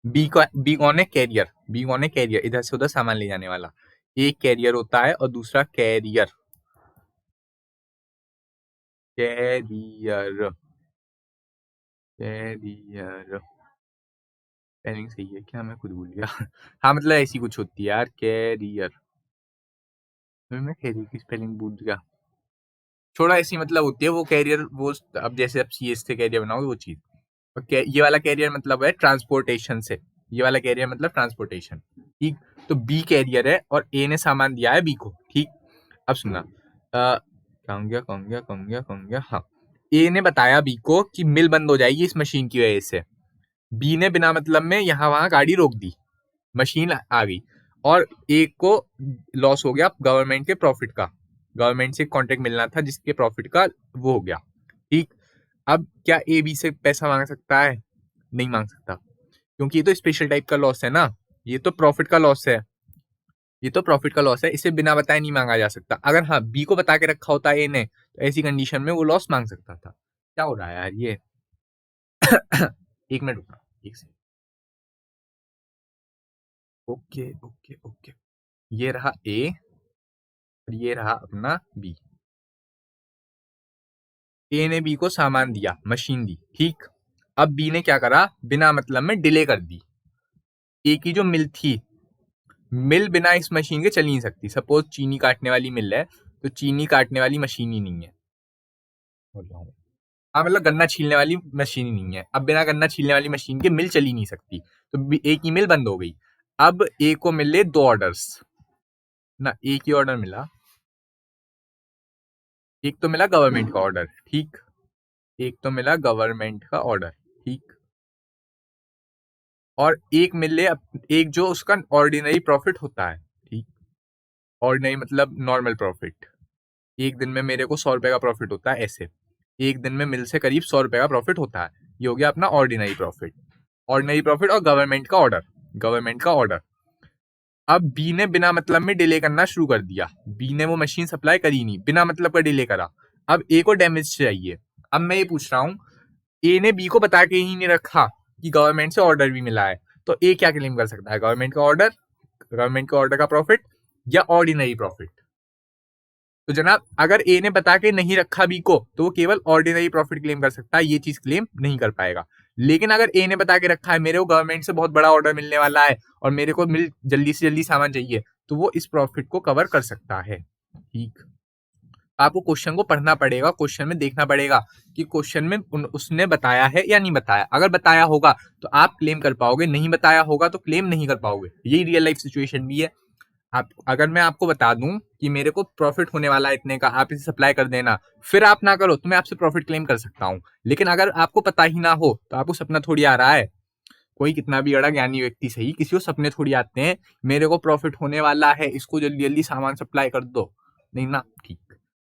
बी कौन है? कैरियर। बी कौन है? कैरियर, इधर से उधर सामान ले जाने वाला। एक कैरियर होता है और दूसरा कैरियर। कैरियर कैरियर स्पेलिंग सही है क्या? मैं खुद भूल गया। हाँ, मतलब ऐसी कुछ होती है यार, कैरियर। मैं कैरियर की स्पेलिंग भूल गया, थोड़ा ऐसी मतलब होती है वो कैरियर। वो अब जैसे आप सीएस से कैरियर बनाओगे वो चीज। ये वाला कैरियर मतलब है ट्रांसपोर्टेशन से, ये वाला कैरियर मतलब ट्रांसपोर्टेशन। ठीक, तो बी कैरियर है और ए ने सामान दिया है बी को। ठीक, अब सुनना, कौन गया, हाँ। ए ने बताया बी को कि मिल बंद हो जाएगी इस मशीन की वजह से। बी ने बिना मतलब में यहाँ वहां गाड़ी रोक दी, मशीन आ गई, और ए को लॉस हो गया गवर्नमेंट के प्रॉफिट का। गवर्नमेंट से कॉन्ट्रैक्ट मिलना था जिसके प्रॉफिट का वो हो गया। ठीक, अब क्या ए बी से पैसा मांग सकता है? नहीं मांग सकता, क्योंकि ये तो स्पेशल टाइप का लॉस है ना, ये तो प्रॉफिट का लॉस है, ये तो प्रॉफिट का लॉस है, इसे बिना बताए नहीं मांगा जा सकता। अगर हाँ बी को बता के रखा होता ए ने, तो ऐसी कंडीशन में वो लॉस मांग सकता था। क्या हो रहा है यार ये? एक मिनट रुकना, एक सेकंड। ओके ओके ओके, ये रहा ए और ये रहा अपना बी। ए ने बी को सामान दिया, मशीन दी, ठीक। अब बी ने क्या करा? बिना मतलब में डिले कर दी। ए की जो मिल थी, मिल बिना इस मशीन के चल नहीं सकती। सपोज चीनी काटने वाली मिल है, तो चीनी काटने वाली मशीन ही नहीं है। हाँ, मतलब गन्ना छीलने वाली मशीन ही नहीं है। अब बिना गन्ना छीलने वाली मशीन के मिल चल ही नहीं सकती, तो ए की मिल बंद हो गई। अब ए को मिले 2 ऑर्डर्स ना, एक ही ऑर्डर मिला। एक तो मिला गवर्नमेंट का ऑर्डर, ठीक, एक तो मिला गवर्नमेंट का ऑर्डर, ठीक, और एक मिले एक जो उसका ऑर्डिनरी प्रॉफिट होता है। ठीक, ऑर्डिनरी मतलब नॉर्मल प्रॉफिट। एक दिन में मेरे को 100 रुपए का प्रॉफिट होता है, ऐसे एक दिन में मिल से करीब 100 रुपए का प्रॉफिट होता है। ये हो गया अपना ऑर्डिनरी प्रॉफिट। ऑर्डिनरी प्रॉफिट और गवर्नमेंट का ऑर्डर, गवर्नमेंट का ऑर्डर। अब बी ने बिना मतलब में डिले करना शुरू कर दिया। बी ने वो मशीन सप्लाई करी नहीं, बिना मतलब का डिले करा। अब ए को डैमेज चाहिए। अब मैं ये पूछ रहा हूँ, ए ने बी को बता के ही नहीं रखा कि गवर्नमेंट से ऑर्डर भी मिला है, तो ए क्या क्लेम कर सकता है? गवर्नमेंट का ऑर्डर, गवर्नमेंट का ऑर्डर का प्रॉफिट, या ऑर्डिनरी प्रॉफिट? तो जनाब, अगर ए ने बता के नहीं रखा बी को, तो वो केवल ऑर्डिनरी प्रॉफिट क्लेम कर सकता है, ये चीज क्लेम नहीं कर पाएगा। लेकिन अगर ए ने बता के रखा है मेरे को गवर्नमेंट से बहुत बड़ा ऑर्डर मिलने वाला है और मेरे को मिल जल्दी से जल्दी सामान चाहिए, तो वो इस प्रॉफिट को कवर कर सकता है। ठीक, आपको क्वेश्चन को पढ़ना पड़ेगा, क्वेश्चन में देखना पड़ेगा कि क्वेश्चन में उसने बताया है या नहीं बताया। अगर बताया होगा तो आप क्लेम कर पाओगे, नहीं बताया होगा तो क्लेम नहीं कर पाओगे। यही रियल लाइफ सिचुएशन भी है। आप अगर मैं आपको बता दूं कि मेरे को प्रॉफिट होने वाला है इतने का, आप इसे सप्लाई कर देना, फिर आप ना करो, तो मैं आपसे प्रॉफिट क्लेम कर सकता हूँ। लेकिन अगर आपको पता ही ना हो तो आपको सपना थोड़ी आ रहा है। कोई कितना भी बड़ा ज्ञानी व्यक्ति सही, किसी को सपने थोड़ी आते हैं मेरे को प्रॉफिट होने वाला है, इसको जल्दी जल्दी सामान सप्लाई कर दो, नहीं ना। ठीक,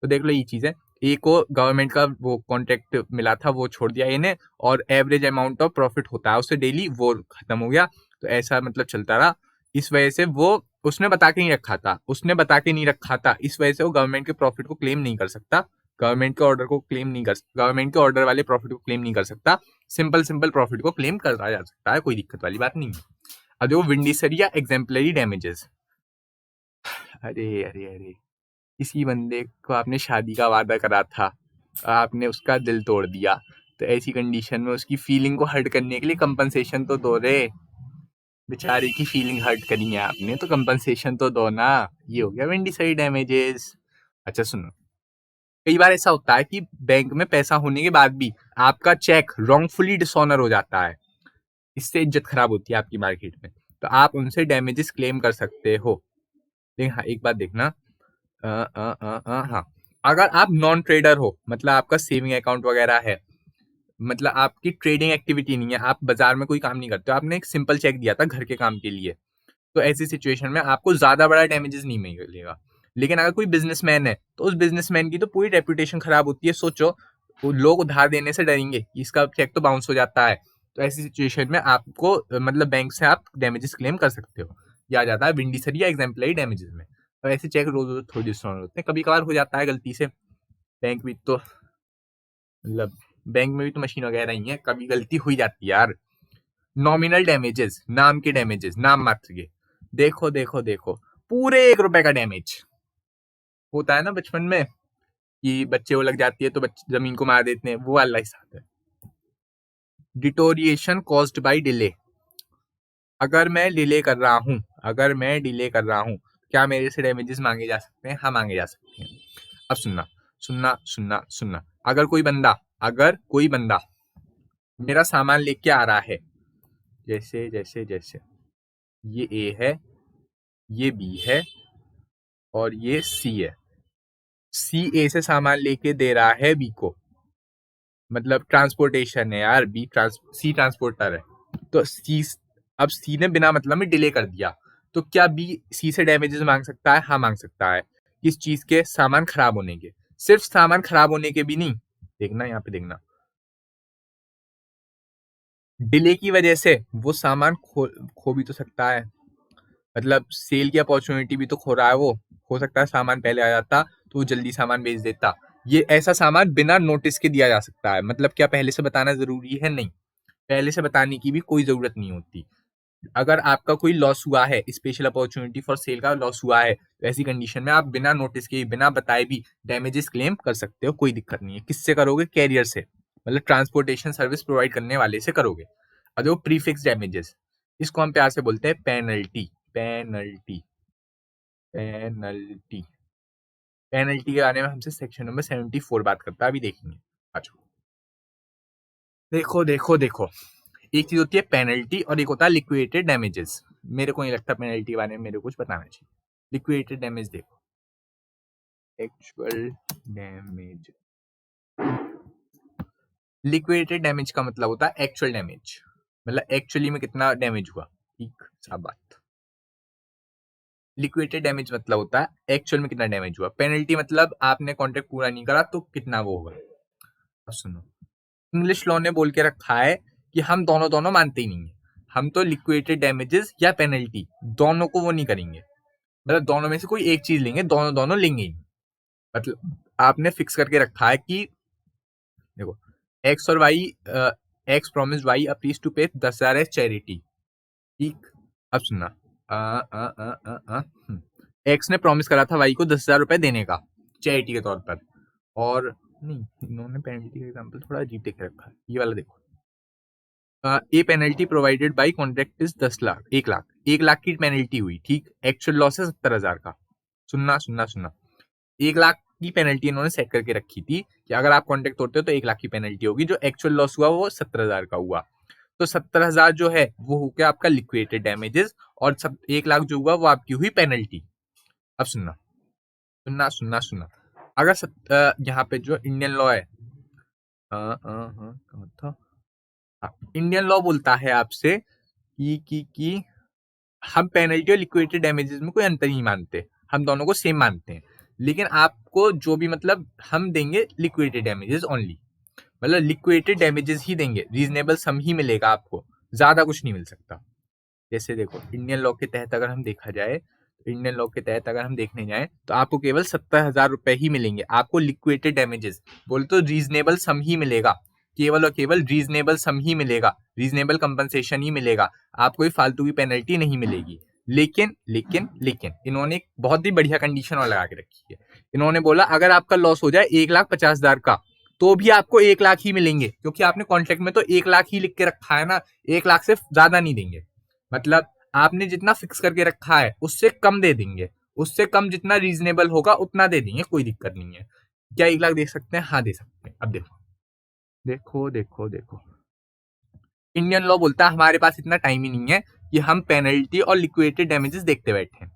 तो देख लो ये चीज है। ए को गवर्नमेंट का वो कॉन्ट्रैक्ट मिला था, वो छोड़ दिया इन्हें, और एवरेज अमाउंट ऑफ प्रॉफिट होता है उससे डेली, वो खत्म हो गया। तो ऐसा मतलब चलता रहा। इस वजह से वो उसने बता के नहीं रखा था, इस वजह से वो गवर्नमेंट के प्रॉफिट को क्लेम नहीं कर सकता, गवर्नमेंट के ऑर्डर वाले प्रॉफिट को क्लेम नहीं कर सकता। सिंपल प्रॉफिट को क्लेम करा जा सकता है, कोई दिक्कत वाली बात नहीं है। अब देखो विंडीसरी या एग्जाम्पलरी डैमेजेस। अरे अरे अरे, किसी बंदे को आपने शादी का वादा करा था, आपने उसका दिल तोड़ दिया, तो ऐसी कंडीशन में उसकी फीलिंग को हर्ट करने के लिए कंपनसेशन तो दो रे। बेचारे की फीलिंग हर्ट करी है आपने, तो कंपनसेशन तो दो ना। ये हो गया विंडीसरी डैमेजेस। अच्छा सुनो, कई बार ऐसा होता है कि बैंक में पैसा होने के बाद भी आपका चेक रॉन्गफुली डिसऑनर हो जाता है, इससे इज्जत खराब होती है आपकी मार्केट में, तो आप उनसे डैमेजेस क्लेम कर सकते हो। लेकिन हाँ एक बात देखना, हाँ, अगर आप नॉन ट्रेडर हो, मतलब आपका सेविंग अकाउंट वगैरह है, मतलब आपकी ट्रेडिंग एक्टिविटी नहीं है, आप बाजार में कोई काम नहीं करते हो, आपने एक सिंपल चेक दिया था घर के काम के लिए, तो ऐसी सिचुएशन में आपको ज्यादा बड़ा डैमेजेस नहीं मिलेगा। लेकिन अगर कोई बिजनेसमैन है तो उस बिजनेसमैन की तो पूरी रेपुटेशन खराब होती है। सोचो, वो लोग उधार देने से डरेंगे कि इसका चेक तो बाउंस हो जाता है, तो ऐसी सिचुएशन में आपको मतलब बैंक से आप डैमेजेस क्लेम कर सकते हो। यह आ जाता है विंडीसरी या एग्जाम्पलरी डैमेजेस में। तो ऐसे चेक रोज रोज थोड़ी डिस्काउंट होते हैं, कभी कभार हो जाता है गलती से। बैंक भी तो मतलब बैंक में भी तो मशीन वगैरह ही है, कभी गलती हो ही जाती है यार। नॉमिनल डैमेजेस, नाम के डैमेजेस, नाम मात्र के। देखो देखो देखो, पूरे 1 रुपए का डैमेज होता है ना बचपन में, कि बच्चे को लग जाती है तो जमीन को मार देते हैं, वो वाला हिसाब है। Deterioration caused by delay. अगर मैं डिले कर रहा हूँ, क्या मेरे से डैमेजेस मांगे जा सकते हैं? हाँ मांगे जा सकते हैं। अब सुनना सुनना सुनना सुनना, अगर कोई बंदा मेरा सामान लेके आ रहा है, जैसे जैसे जैसे ये ए है, ये बी है, और ये सी है। सी ए से सामान लेके दे रहा है बी को, मतलब ट्रांसपोर्टेशन है यार, सी ट्रांसपोर्टर है। तो अब सी ने बिना मतलब में डिले कर दिया, तो क्या बी सी से डैमेजेस मांग सकता है? हाँ मांग सकता है। किस चीज के? सामान खराब होने के। सिर्फ सामान खराब होने के भी नहीं, देखना यहाँ पे देखना, डिले की वजह से वो सामान खो भी तो सकता है, मतलब सेल की अपॉर्चुनिटी भी तो खो रहा है वो। हो सकता है सामान पहले आ जाता तो वो जल्दी सामान बेच देता। ये ऐसा सामान बिना नोटिस के दिया जा सकता है, मतलब क्या पहले से बताना जरूरी है? नहीं, पहले से बताने की भी कोई जरूरत नहीं होती। अगर आपका कोई लॉस हुआ है, स्पेशल अपॉर्चुनिटी फॉर सेल का लॉस हुआ है, तो ऐसी कंडीशन में आप बिना नोटिस के, बिना बताए भी डैमेजेस क्लेम कर सकते हो, कोई दिक्कत नहीं है। किससे करोगे? कैरियर से, मतलब ट्रांसपोर्टेशन सर्विस प्रोवाइड करने वाले से करोगे। और जो प्रीफिक्स डैमेजेस, इसको हम प्यार से बोलते हैं पेनल्टी। पेनल्टी पेनल्टी पेनल्टी के बारे में हमसे सेक्शन नंबर 74 बात करता है, अभी देखेंगे। अच्छा देखो देखो देखो, एक चीज होती है पेनल्टी और एक होता है लिक्विडेटेड डैमेजेस। मेरे को नहीं लगता पेनल्टी के बारे में मेरे को कुछ बताना चाहिए। लिक्विडेटेड डैमेज देखो, एक्चुअल डैमेज। लिक्विडेटेड डैमेज का मतलब होता है एक्चुअल डैमेज, मतलब एक्चुअली में कितना डैमेज हुआ, ठीक सा बात। लिक्विडेटेड डैमेज मतलब होता है एक्चुअल में कितना डैमेज हुआ। पेनल्टी मतलब आपने कॉन्ट्रैक्ट पूरा नहीं करा तो कितना वो होगा। अब सुनो, इंग्लिश लॉ ने बोल के रखा है कि हम दोनों दोनों मानते ही नहीं है। हम तो लिक्विडेटेड डैमेजेस या पेनल्टी दोनों को वो नहीं करेंगे, मतलब दोनों में से कोई एक चीज लेंगे, दोनों दोनों लेंगे ही। मतलब आपने फिक्स करके रखा है कि देखो, एक्स और Y, X promise Y a please to pay 10,000 as charity, ठीक। अब सुनना, एक्स ने प्रॉमिस करा था वाई को 10,000 रुपए देने का चैरिटी के तौर पर, और नहीं, इन्होंने पेनल्टी का एग्जांपल थोड़ा अजीब देख रखा है, ये वाला देखो। A penalty provided by contract is 10 lakh, 1 lakh, 1 lakh की पेनल्टी हुई, ठीक। एक्चुअल लॉस है 70,000 का। सुनना सुनना सुनना, 1 लाख की पेनल्टी इन्होंने सेट करके रखी थी कि अगर आप कॉन्ट्रैक्ट तोड़ते हो तो 1 लाख की पेनल्टी होगी। जो एक्चुअल लॉस हुआ वो 70,000 का हुआ। तो 70,000 जो है वो हो गया आपका लिक्विडेटेड डैमेजेस, और 1 लाख जो हुआ वो आपकी हुई पेनल्टी। अब सुनना सुनना सुनना सुनना, अगर यहाँ पे जो इंडियन लॉ है, कहाँ था? इंडियन लॉ बोलता है आपसे कि हम पेनल्टी और लिक्विडेटेड डैमेजेस में कोई अंतर नहीं मानते, हम दोनों को सेम मानते हैं। लेकिन आपको जो भी मतलब हम देंगे लिक्विडेटेड डैमेजेस ओनली, मतलब लिक्विडेटेड डैमेजेस ही देंगे, रीजनेबल सम ही मिलेगा आपको, ज्यादा कुछ नहीं मिल सकता। जैसे देखो इंडियन लॉ के तहत अगर हम देखा जाए, इंडियन लॉ के तहत अगर हम देखने जाए तो आपको केवल 70,000 रुपए ही मिलेंगे। आपको लिक्विडेटेड डैमेजेस बोले तो रीजनेबल सम ही मिलेगा, केवल और केवल रीजनेबल सम ही मिलेगा, रीजनेबल कंपनसेशन ही मिलेगा, आपको कोई फालतू की पेनल्टी नहीं मिलेगी। लेकिन लेकिन लेकिन इन्होंने एक बहुत ही बढ़िया कंडीशन और लगा के रखी है। इन्होंने बोला अगर आपका लॉस हो जाए 1,50,000 का तो भी आपको 1 लाख ही मिलेंगे, क्योंकि आपने कॉन्ट्रैक्ट में तो 1 लाख ही लिख के रखा है ना, 1 लाख से ज्यादा नहीं देंगे। मतलब आपने जितना फिक्स करके रखा है उससे कम दे देंगे, उससे कम जितना रीजनेबल होगा उतना दे देंगे, कोई दिक्कत नहीं है। क्या 1 लाख दे सकते हैं? हाँ दे सकते हैं। अब देखो देखो देखो देखो, इंडियन लॉ बोलता है हमारे पास इतना टाइम ही नहीं है कि हम पेनल्टी और लिक्विडेटेड डैमेजेस देखते बैठे,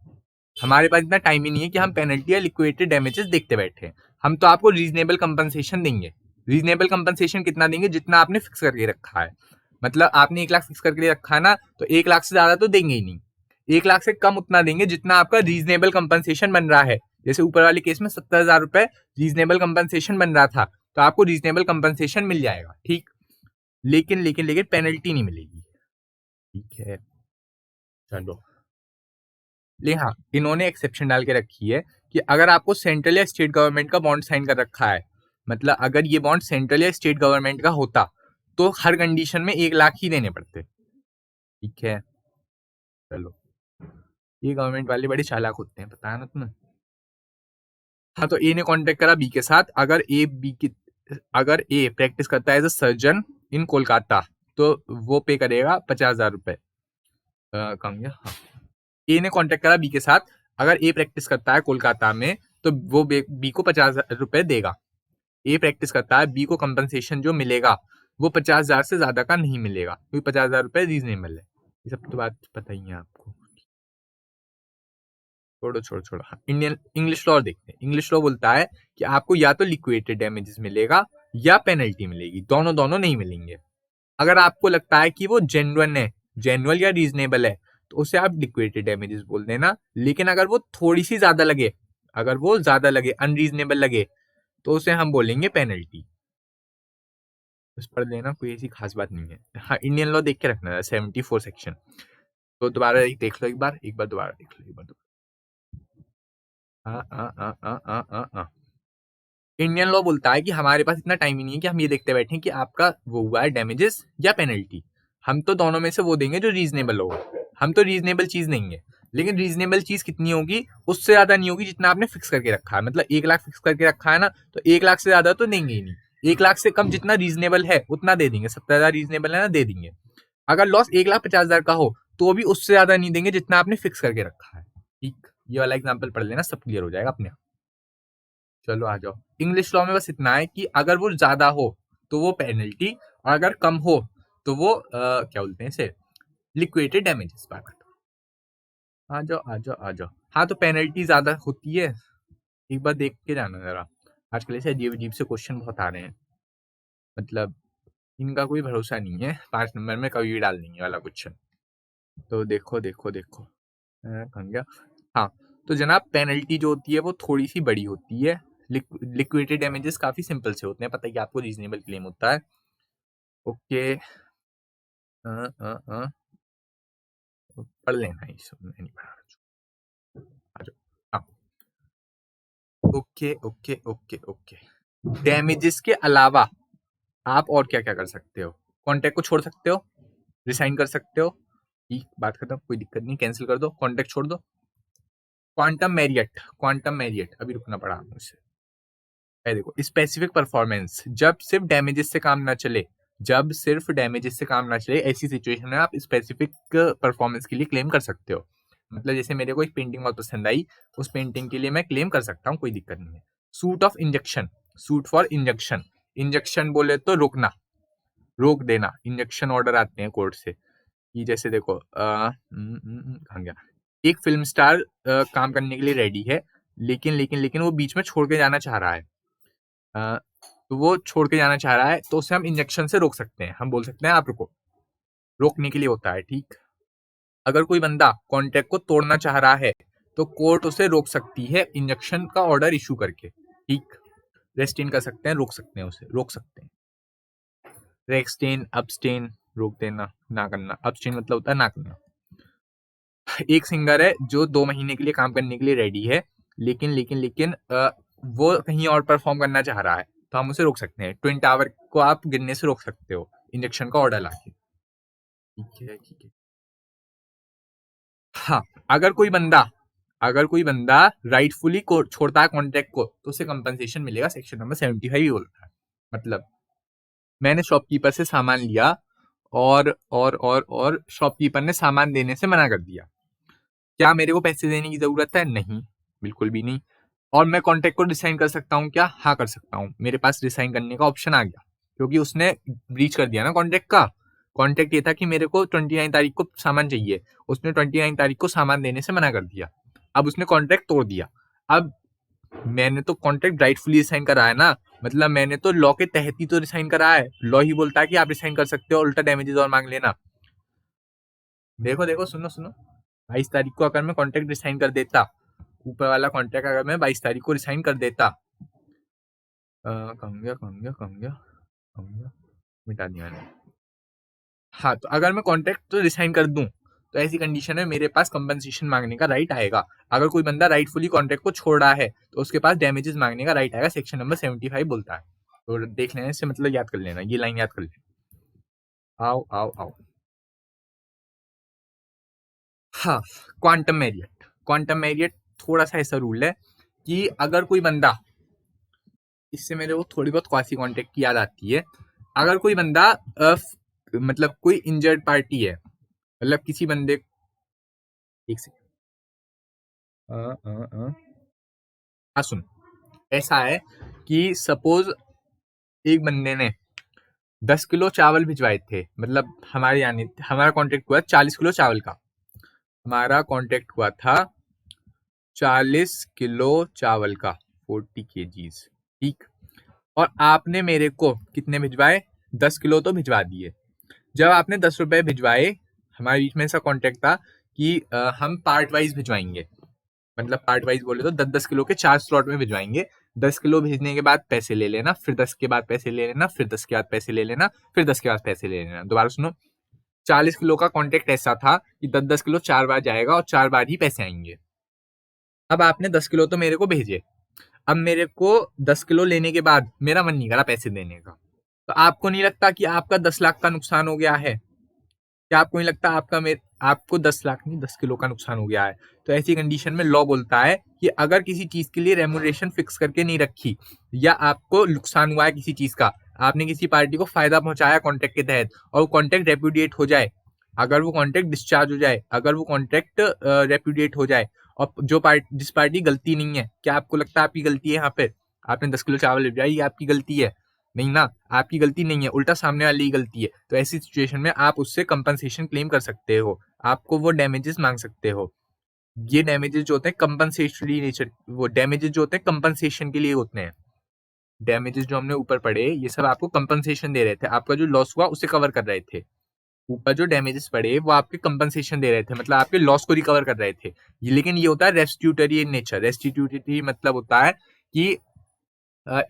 हमारे पास इतना टाइम ही नहीं है कि हम पेनल्टी या लिक्विडेटेड डैमेजेस देखते बैठे। हम तो आपको रीजनेबल कंपनसेशन देंगे। रीजनेबल कंपनसेशन कितना देंगे? जितना आपने फिक्स करके रखा है। मतलब आपने 1 लाख फिक्स करके रखा है ना, तो 1 लाख से ज्यादा तो देंगे ही नहीं, 1 लाख से कम उतना देंगे जितना आपका रीजनेबल कंपनसेशन बन रहा है। जैसे ऊपर वाले केस में 70,000 रुपए रीजनेबल कंपनसेशन बन रहा था, तो आपको रीजनेबल कंपनसेशन मिल जाएगा, ठीक। लेकिन लेकिन लेकिन पेनल्टी नहीं मिलेगी, ठीक है। चलो, लेकिन हाँ इन्होंने एक्सेप्शन डाल के रखी है कि अगर आपको सेंट्रल या स्टेट गवर्नमेंट का बॉन्ड साइन कर रखा है, मतलब अगर ये बॉन्ड सेंट्रल या स्टेट गवर्नमेंट का होता तो हर कंडीशन में 1 लाख ही देने पड़ते, ठीक है। चलो, ये गवर्नमेंट वाले बड़े चालाक होते हैं, पता है ना तुम्हें। हाँ, तो ए ने कॉन्टेक्ट करा बी के साथ, अगर ए प्रैक्टिस करता है as a surgeon in Kolkata तो वो पे करेगा 50,000 रुपए। कम गया, हाँ। ए ने कॉन्टेक्ट करा बी के साथ, अगर ए प्रैक्टिस करता है कोलकाता में तो वो बी को 50,000 रुपए देगा। ए प्रैक्टिस करता है, बी को कंपनसेशन जो मिलेगा वो 50,000 से ज्यादा का नहीं मिलेगा, क्योंकि 50,000 रुपए रीजनेबल है। ये सब तो बात पता ही है आपको। छोड़ो छोड़ो छोड़ो, हाँ, इंडियन इंग्लिश लॉ देखते हैं। इंग्लिश लॉ बोलता है कि आपको या तो लिक्विडेटेड डैमेजेस मिलेगा या पेनल्टी मिलेगी, दोनों दोनों नहीं मिलेंगे। अगर आपको लगता है कि वो जेन्युइन है, जेन्युइन या रीजनेबल है, तो उसे आप लिक्विडेटेड डैमेजेस बोल देना। लेकिन अगर वो थोड़ी सी ज्यादा लगे, अगर वो ज्यादा लगे, अनरीजनेबल लगे, तो उसे हम बोलेंगे पेनल्टी। उस पर लेना कोई ऐसी खास बात नहीं है। हाँ, इंडियन लॉ देख के रखना है, 74 सेक्शन। तो दोबारा देख लो, एक बार दोबारा देख लो, एक बार दोबारा। इंडियन लॉ बोलता है कि हमारे पास इतना टाइम ही नहीं है कि हम ये देखते बैठे कि आपका वो हुआ है डैमेजेस या पेनल्टी। हम तो दोनों में से वो देंगे जो रीजनेबल होगा। हम तो रीजनेबल चीज देंगे, लेकिन रीजनेबल चीज कितनी होगी? उससे ज्यादा नहीं होगी जितना आपने फिक्स करके रखा है। मतलब 1 लाख फिक्स करके रखा है ना, तो 1 लाख से ज्यादा तो देंगे ही नहीं। 1 लाख से कम जितना रीजनेबल है उतना दे देंगे। 70,000 रीजनेबल है ना, दे देंगे। अगर लॉस 1,50,000 का हो तो भी उससे ज्यादा नहीं देंगे जितना आपने फिक्स करके रखा है, ठीक। ये वाला एग्जाम्पल पढ़ लेना, सब क्लियर हो जाएगा अपने आप। चलो आ जाओ, इंग्लिश लॉ में बस इतना है कि अगर वो ज्यादा हो तो वो पेनल्टी, और अगर कम हो तो वो क्या बोलते हैं इसे, लिक्विडेटेड डैमेजेस। बात करता, आ जाओ आ जाओ आ जाओ। हाँ, तो पेनल्टी ज्यादा होती है, एक बार देख के जाना जरा। आजकल ऐसे अजीब अजीब से क्वेश्चन बहुत आ रहे हैं, मतलब इनका कोई भरोसा नहीं है, 5 नंबर में कभी भी डाल देंगे वाला क्वेश्चन। तो देखो देखो देखो, कहाँ गया? हाँ, तो जनाब पेनल्टी जो होती है वो थोड़ी सी बड़ी होती है। लिक्विडेटेड डैमेजेस काफी सिंपल से होते हैं, पता है कि आपको रीजनेबल क्लेम होता है। ओके, पढ़ लेना, ये सब मैं नहीं पढ़ा रहा। आ जाओ, हाँ। Okay okay okay okay, damages के अलावा आप और क्या क्या कर सकते हो? कॉन्ट्रैक्ट को छोड़ सकते हो, रिसाइन कर सकते हो, ठीक, बात खत्म, कोई दिक्कत नहीं, कैंसिल कर दो, कॉन्ट्रैक्ट छोड़ दो। क्वांटम मैरियट अभी रुकना पड़ा मुझसे। देखो, स्पेसिफिक परफॉर्मेंस, जब सिर्फ डैमेजेस से काम ना चले, जब सिर्फ डैमेजेस से काम ना चले, ऐसी सिचुएशन में आप स्पेसिफिक परफॉर्मेंस के लिए क्लेम कर सकते हो। मतलब जैसे मेरे को एक पेंटिंग बहुत पसंद आई, उस पेंटिंग के लिए मैं क्लेम कर सकता हूँ, कोई दिक्कत नहीं है। Suit of injection, suit for injection, injection बोले तो रोकना, रोक देना, इंजेक्शन ऑर्डर आते हैं कोर्ट से कि जैसे देखो कहाँ गया, एक फिल्म स्टार काम करने के लिए रेडी है, लेकिन वो बीच में छोड़ के जाना चाह रहा है, तो वो छोड़ के जाना चाह रहा है, तो उसे हम इंजेक्शन से रोक सकते हैं, हम बोल सकते हैं आप रुको, रोकने के लिए होता है, ठीक। अगर कोई बंदा कॉन्ट्रैक्ट को तोड़ना चाह रहा है तो कोर्ट उसे रोक सकती है इंजेक्शन का ऑर्डर इशू करके, ठीक। रेस्टेन कर सकते हैं, रोक सकते हैं, उसे रोक सकते हैं। रेक्सटेन, अबस्टेन, रोक देना, ना करना, अबस्टेन मतलब होता है ना करना। एक सिंगर है जो 2 महीने के लिए काम करने के लिए रेडी है, लेकिन वो कहीं और परफॉर्म करना चाह रहा है, तो हम उसे रोक सकते हैं। ट्विन टावर को आप गिरने से रोक सकते हो इंजेक्शन का ऑर्डर लाके, ठीक है, ठीक है। हाँ, अगर कोई बंदा राइटफुली छोड़ता है कॉन्ट्रैक्ट को तो उसे कंपनसेशन मिलेगा, सेक्शन नंबर 75 ही बोलता है। मतलब मैंने शॉपकीपर से सामान लिया और शॉपकीपर ने सामान देने से मना कर दिया, क्या मेरे को पैसे देने की जरूरत है? नहीं, बिल्कुल भी नहीं। और मैं कॉन्ट्रैक्ट को रिसाइन कर सकता हूँ क्या? हाँ, कर सकता हूँ, मेरे पास रिसाइन करने का ऑप्शन आ गया, क्योंकि उसने ब्रीच कर दिया ना कॉन्ट्रैक्ट का। कॉन्ट्रैक्ट ये था कि मेरे को 29 तारीख को सामान चाहिए, उसने 29 तारीख को सामान देने से मना कर दिया, अब उसने कॉन्ट्रैक्ट तोड़ दिया। अब मैंने तो कॉन्ट्रैक्ट राइटफुली रिसाइन करा है ना, मतलब मैंने तो लॉ के तहत ही तो रिसाइन करा है, लॉ ही बोलता है कि आप रिसाइन कर सकते हो, उल्टा डैमेजेस और मांग लेना। देखो देखो, सुनो सुनो, 22 तारीख को अगर मैं कॉन्ट्रैक्ट रिसाइन कर देता, ऊपर वाला कॉन्ट्रैक्ट अगर मैं 22 तारीख को रिसाइन कर देता, कम गया, मिटा दिया मैंने। हाँ, तो अगर मैं कॉन्ट्रैक्ट तो रिसाइन कर दूं तो ऐसी कंडीशन में मेरे पास कंपनसेशन मांगने का राइट आएगा। अगर कोई बंदा राइटफुली कॉन्ट्रैक्ट को छोड़ रहा है तो उसके पास डैमेजेस मांगने का राइट आएगा, सेक्शन नंबर 75 बोलता है। तो देख लेने से मतलब याद कर लेना, ये लाइन याद कर लेना। आओ आओ आओ। हाँ, क्वांटम मैरियट थोड़ा सा ऐसा रूल है कि अगर कोई बंदा, इससे मेरे को थोड़ी बहुत क्वासी कॉन्ट्रैक्ट की याद आती है, अगर कोई बंदा मतलब कोई इंजर्ड पार्टी है, मतलब किसी बंदे, एक सेकंड, हाँ सुन, ऐसा है कि सपोज एक बंदे ने 10 किलो चावल भिजवाए थे, मतलब हमारे यानी हमारा कॉन्ट्रैक्ट हुआ 40 किलो चावल का, हमारा कॉन्ट्रैक्ट हुआ था 40 किलो चावल का, 40 kgs, ठीक। और आपने मेरे को कितने भिजवाए? 10 किलो तो भिजवा दिए। जब आपने 10 रुपए भिजवाए, हमारे बीच में ऐसा कॉन्ट्रैक्ट था कि हम पार्ट वाइज भिजवाएंगे, मतलब पार्ट वाइज बोले तो 10-10 किलो के 4 स्लॉट में भिजवाएंगे। 10 किलो भेजने के बाद पैसे ले लेना, फिर 10 के बाद पैसे ले लेना, फिर 10 के बाद पैसे ले लेना, फिर 10 के बाद पैसे ले लेना। दोबारा सुनो, 40 किलो का कॉन्ट्रैक्ट ऐसा था कि 10-10 किलो 4 बार जाएगा और 4 बार ही पैसे आएंगे। अब आपने 10 किलो तो मेरे को भेजे, अब मेरे को 10 किलो लेने के बाद मेरा मन नहीं करा पैसे देने का, तो आपको नहीं लगता कि आपका 10 लाख का नुकसान हो गया है? क्या आपको नहीं लगता आपको 10 लाख नहीं 10 किलो का नुकसान हो गया है? तो ऐसी कंडीशन में लॉ बोलता है कि अगर किसी चीज के लिए रेम्यूनरेशन फिक्स करके नहीं रखी, या आपको नुकसान हुआ है किसी चीज का, आपने किसी पार्टी को फायदा पहुंचाया कॉन्ट्रैक्ट के तहत, और वो कॉन्ट्रैक्ट रेप्यूडिएट हो जाए, अगर वो कॉन्ट्रैक्ट डिस्चार्ज हो जाए, अगर वो कॉन्ट्रैक्ट रेप्यूडिएट हो जाए, और जिस पार्टी गलती नहीं है, क्या आपको लगता है आपकी गलती है? यहाँ पे आपने 10 किलो चावल भिजवाई, ये आपकी गलती है? नहीं ना, आपकी गलती नहीं है, उल्टा सामने वाली की गलती है। तो ऐसी सिचुएशन में आप उससे कंपनसेशन क्लेम कर सकते हो, आपको वो डैमेजेस मांग सकते हो। ये डैमेजेस जो होते हैं कंपनसेटरी नेचर, वो डैमेजेस जो होते हैं कंपनसेशन के लिए होते हैं। डैमेजेस जो हमने ऊपर पढ़े, ये सब आपको कंपनसेशन दे रहे थे, आपका जो लॉस हुआ उसे कवर कर रहे थे। ऊपर जो डैमेजेस पड़े वो आपके कंपनसेशन दे रहे थे, मतलब आपके लॉस को रिकवर कर रहे थे। लेकिन ये होता है रेस्टिट्यूटरी इन नेचर। रेस्टिट्यूटरी मतलब होता है कि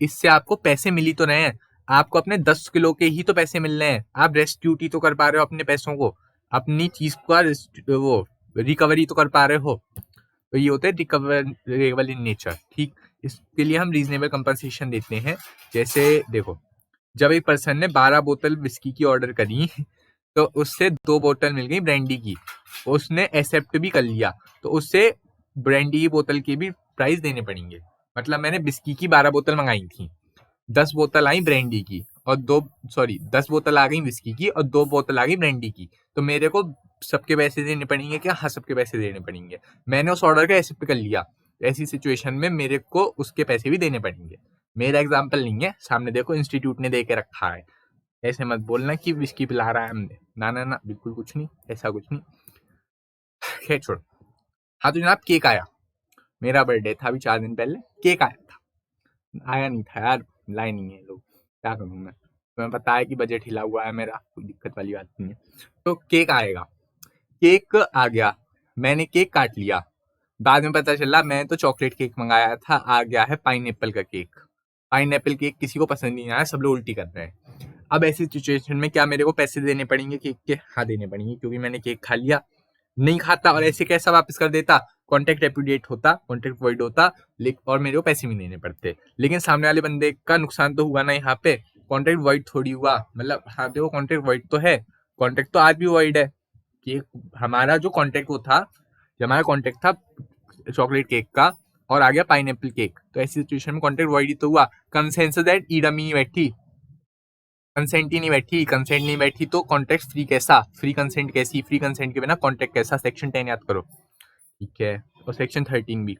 इससे आपको पैसे मिली तो रहे हैं, आपको अपने 10 किलो के ही तो पैसे मिल रहे हैं, आप रेस्टिट्यूट तो कर पा रहे हो अपने पैसों को, अपनी चीज का वो रिकवरी तो कर पा रहे हो। तो ये होते हैं रिकवरेबल इन नेचर, ठीक। इसके लिए हम रीजनेबल कंपनसेशन देते हैं। जैसे देखो, जब एक पर्सन ने 12 बोतल विस्की की ऑर्डर करी तो उससे 2 बोतल मिल गई ब्रांडी की, उसने एक्सेप्ट भी कर लिया, तो उससे ब्रांडी की बोतल के भी प्राइस देने पड़ेंगे। मतलब मैंने विस्की की 12 बोतल मंगाई थी, 10 बोतल आई ब्रांडी की और 10 बोतल आ गई विस्की की और 2 बोतल आ गई ब्रांडी की, तो मेरे को सबके पैसे देने पड़ेंगे क्या? हाँ, सबके पैसे देने पड़ेंगे। मैंने उस ऑर्डर का एक्सेप्ट कर लिया, ऐसी सिचुएशन में मेरे को उसके पैसे भी देने पड़ेंगे। मेरा एग्जाम्पल नहीं है, सामने देखो इंस्टीट्यूट ने दे के रखा है। ऐसे मत बोलना कि विस्की पिला रहा है हमने, ना ना ना, बिल्कुल कुछ नहीं, ऐसा कुछ नहीं। खैर छोड़ो। हाँ तो जनाब केक आया, मेरा बर्थडे था अभी 4 दिन पहले, केक आया था। आया नहीं था यार, लाए नहीं है लोग, क्या करूँ मैं। तुम्हें पता है कि बजट हिला हुआ है मेरा, कोई दिक्कत वाली बात नहीं है। तो केक आएगा, केक आ गया, मैंने केक काट लिया। बाद में पता चला मैं तो चॉकलेट केक मंगाया था, आ गया है पाइनएप्पल का केक। पाइनएप्पल केक किसी को पसंद नहीं आया, सब लोग उल्टी कर रहे हैं। अब ऐसी सिचुएशन में क्या मेरे को पैसे देने पड़ेंगे केक के? हाँ देने पड़ेंगे, क्योंकि मैंने केक खा लिया। नहीं खाता और ऐसे कैसा वापस कर देता, कॉन्ट्रैक्ट रेपुडिएट होता, कॉन्ट्रैक्ट वॉइड होता, और मेरे को पैसे भी देने पड़ते। लेकिन सामने वाले बंदे का नुकसान तो हुआ ना यहाँ पे, कॉन्ट्रैक्ट वॉइड थोड़ी हुआ। मतलब हाँ देखो कॉन्ट्रैक्ट वॉइड तो है, कॉन्ट्रैक्ट तो आज भी वॉइड है कि हमारा जो कॉन्ट्रैक्ट वो था, जो हमारा कॉन्ट्रैक्ट था चॉकलेट केक का, और आ गया पाइनएप्पल केक, तो ऐसी सिचुएशन में कॉन्ट्रैक्ट वॉइड ही तो हुआ। कंसेंसस दैट ईडमी नहीं बैठी, कंसेंट ही नहीं बैठी, कंसेंट नहीं बैठी तो कॉन्ट्रैक्ट फ्री कैसा, फ्री कंसेंट कैसी, फ्री कंसेंट के बिना कॉन्ट्रैक्ट कैसा। सेक्शन 10 याद करो, ठीक है। और सेक्शन 13 भी,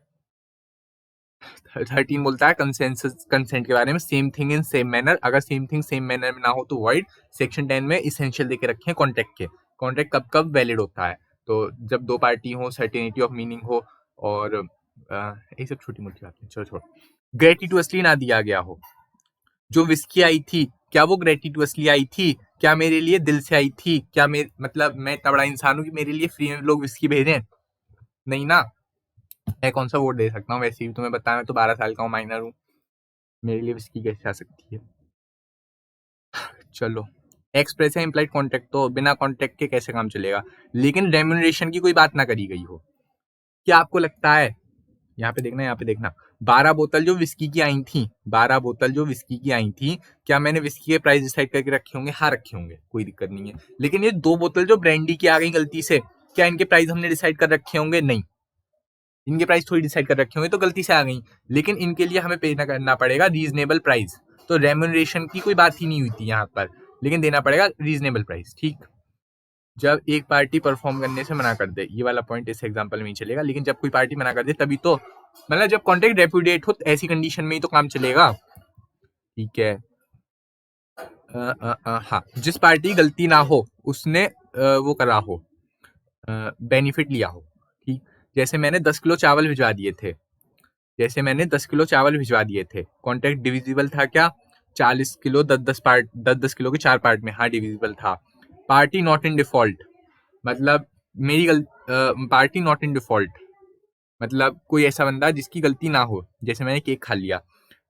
13 बोलता है कंसेंसस कंसेंट के बारे में, same thing in same manner. अगर सेम थिंग सेम मैनर में ना हो तो वॉइड। सेक्शन 10 में इसेंशियल देके रखे हैं कॉन्ट्रैक्ट के, कॉन्ट्रैक्ट कब कब वैलिड होता है, तो जब दो पार्टी हो, सर्टेनिटी ऑफ मीनिंग हो, और ये सब छोटी मोटी बातें, छोड़ छोड़। ग्रेटिटुअसली ना दिया गया हो, जो विस्की आई थी क्या वो ग्रेटिटुअसली आई थी, क्या मेरे लिए दिल से आई थी, क्या मेरे मतलब मैं इतना बड़ा इंसान हूँ कि मेरे लिए फ्री में लोग विस्की भेजें? नहीं ना, मैं कौन सा वोट दे सकता हूँ? वैसे भी तुम्हें बताया मैं तो 12 साल का हूँ, माइनर हूँ, मेरे लिए विस्की कैसे आ सकती है? चलो, एक्सप्रेस या इम्प्लाइड कॉन्ट्रैक्ट तो बिना कॉन्ट्रैक्ट के कैसे काम चलेगा, लेकिन रेम्यूनरेशन की कोई बात ना करी गई हो। क्या आपको लगता है, यहाँ पे देखना, यहाँ पे देखना, 12 बोतल जो विस्की की आई थी, 12 बोतल जो विस्की की आई थी, क्या मैंने विस्की के प्राइस डिसाइड करके रखे होंगे? हाँ रखे होंगे, कोई दिक्कत नहीं है। लेकिन ये 2 बोतल जो ब्रांडी की आ गई गलती से, क्या इनके प्राइस हमने डिसाइड कर रखे होंगे? नहीं, इनके प्राइस थोड़ी डिसाइड कर रखे होंगे, तो गलती से आ गई। लेकिन इनके लिए हमें पे करना पड़ेगा रीजनेबल प्राइस, तो रेम्यूनरेशन की कोई बात ही नहीं हुई थी यहाँ पर, लेकिन देना पड़ेगा रीजनेबल प्राइस, ठीक। जब एक पार्टी परफॉर्म करने से मना कर दे, ये वाला पॉइंट इस एग्जांपल में ही चलेगा, लेकिन जब कोई पार्टी मना कर दे तभी तो, मतलब जब कॉन्ट्रैक्ट रेपुडिएट हो ऐसी कंडीशन में ही तो काम चलेगा, ठीक है। हाँ, जिस पार्टी गलती ना हो उसने वो करा हो, बेनिफिट लिया हो, ठीक। जैसे मैंने 10 किलो चावल भिजवा दिए थे, जैसे मैंने 10 किलो चावल भिजवा दिए थे, कॉन्ट्रैक्ट डिविजिबल था क्या? 40 किलो 10-10 पार्ट, 10-10 किलो के 4 पार्ट में, हाँ डिविजिबल था। पार्टी नॉट इन डिफॉल्ट, मतलब मेरी पार्टी नॉट इन डिफॉल्ट, मतलब कोई ऐसा बंदा जिसकी गलती ना हो, जैसे मैंने केक खा लिया,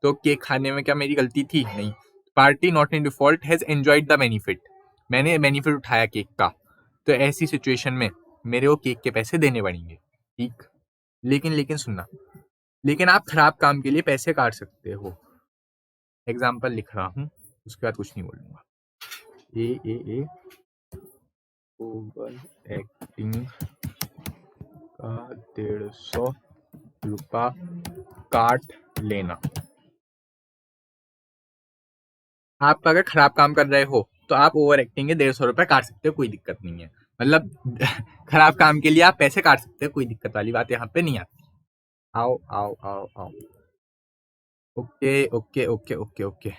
तो केक खाने में क्या मेरी गलती थी? नहीं। Party not in default has enjoyed the benefit, मैंने बेनिफिट उठाया केक का, तो ऐसी सिचुएशन में मेरे को केक के पैसे देने पड़ेंगे, ठीक। लेकिन लेकिन सुनना, लेकिन आप खराब काम के लिए पैसे काट सकते हो। एग्जाम्पल लिख रहा हूँ, उसके बाद कुछ नहीं बोलूंगा। ए ओवर एक्टिंग का 150 रुपया काट लेना। आप अगर खराब काम कर रहे हो तो आप ओवर एक्टिंग के 150 रुपए काट सकते हो, कोई दिक्कत नहीं है। मतलब खराब काम के लिए आप पैसे काट सकते हो, कोई दिक्कत वाली बात यहाँ पे नहीं आती। आओ आओ आओ आओ, okay okay okay okay okay.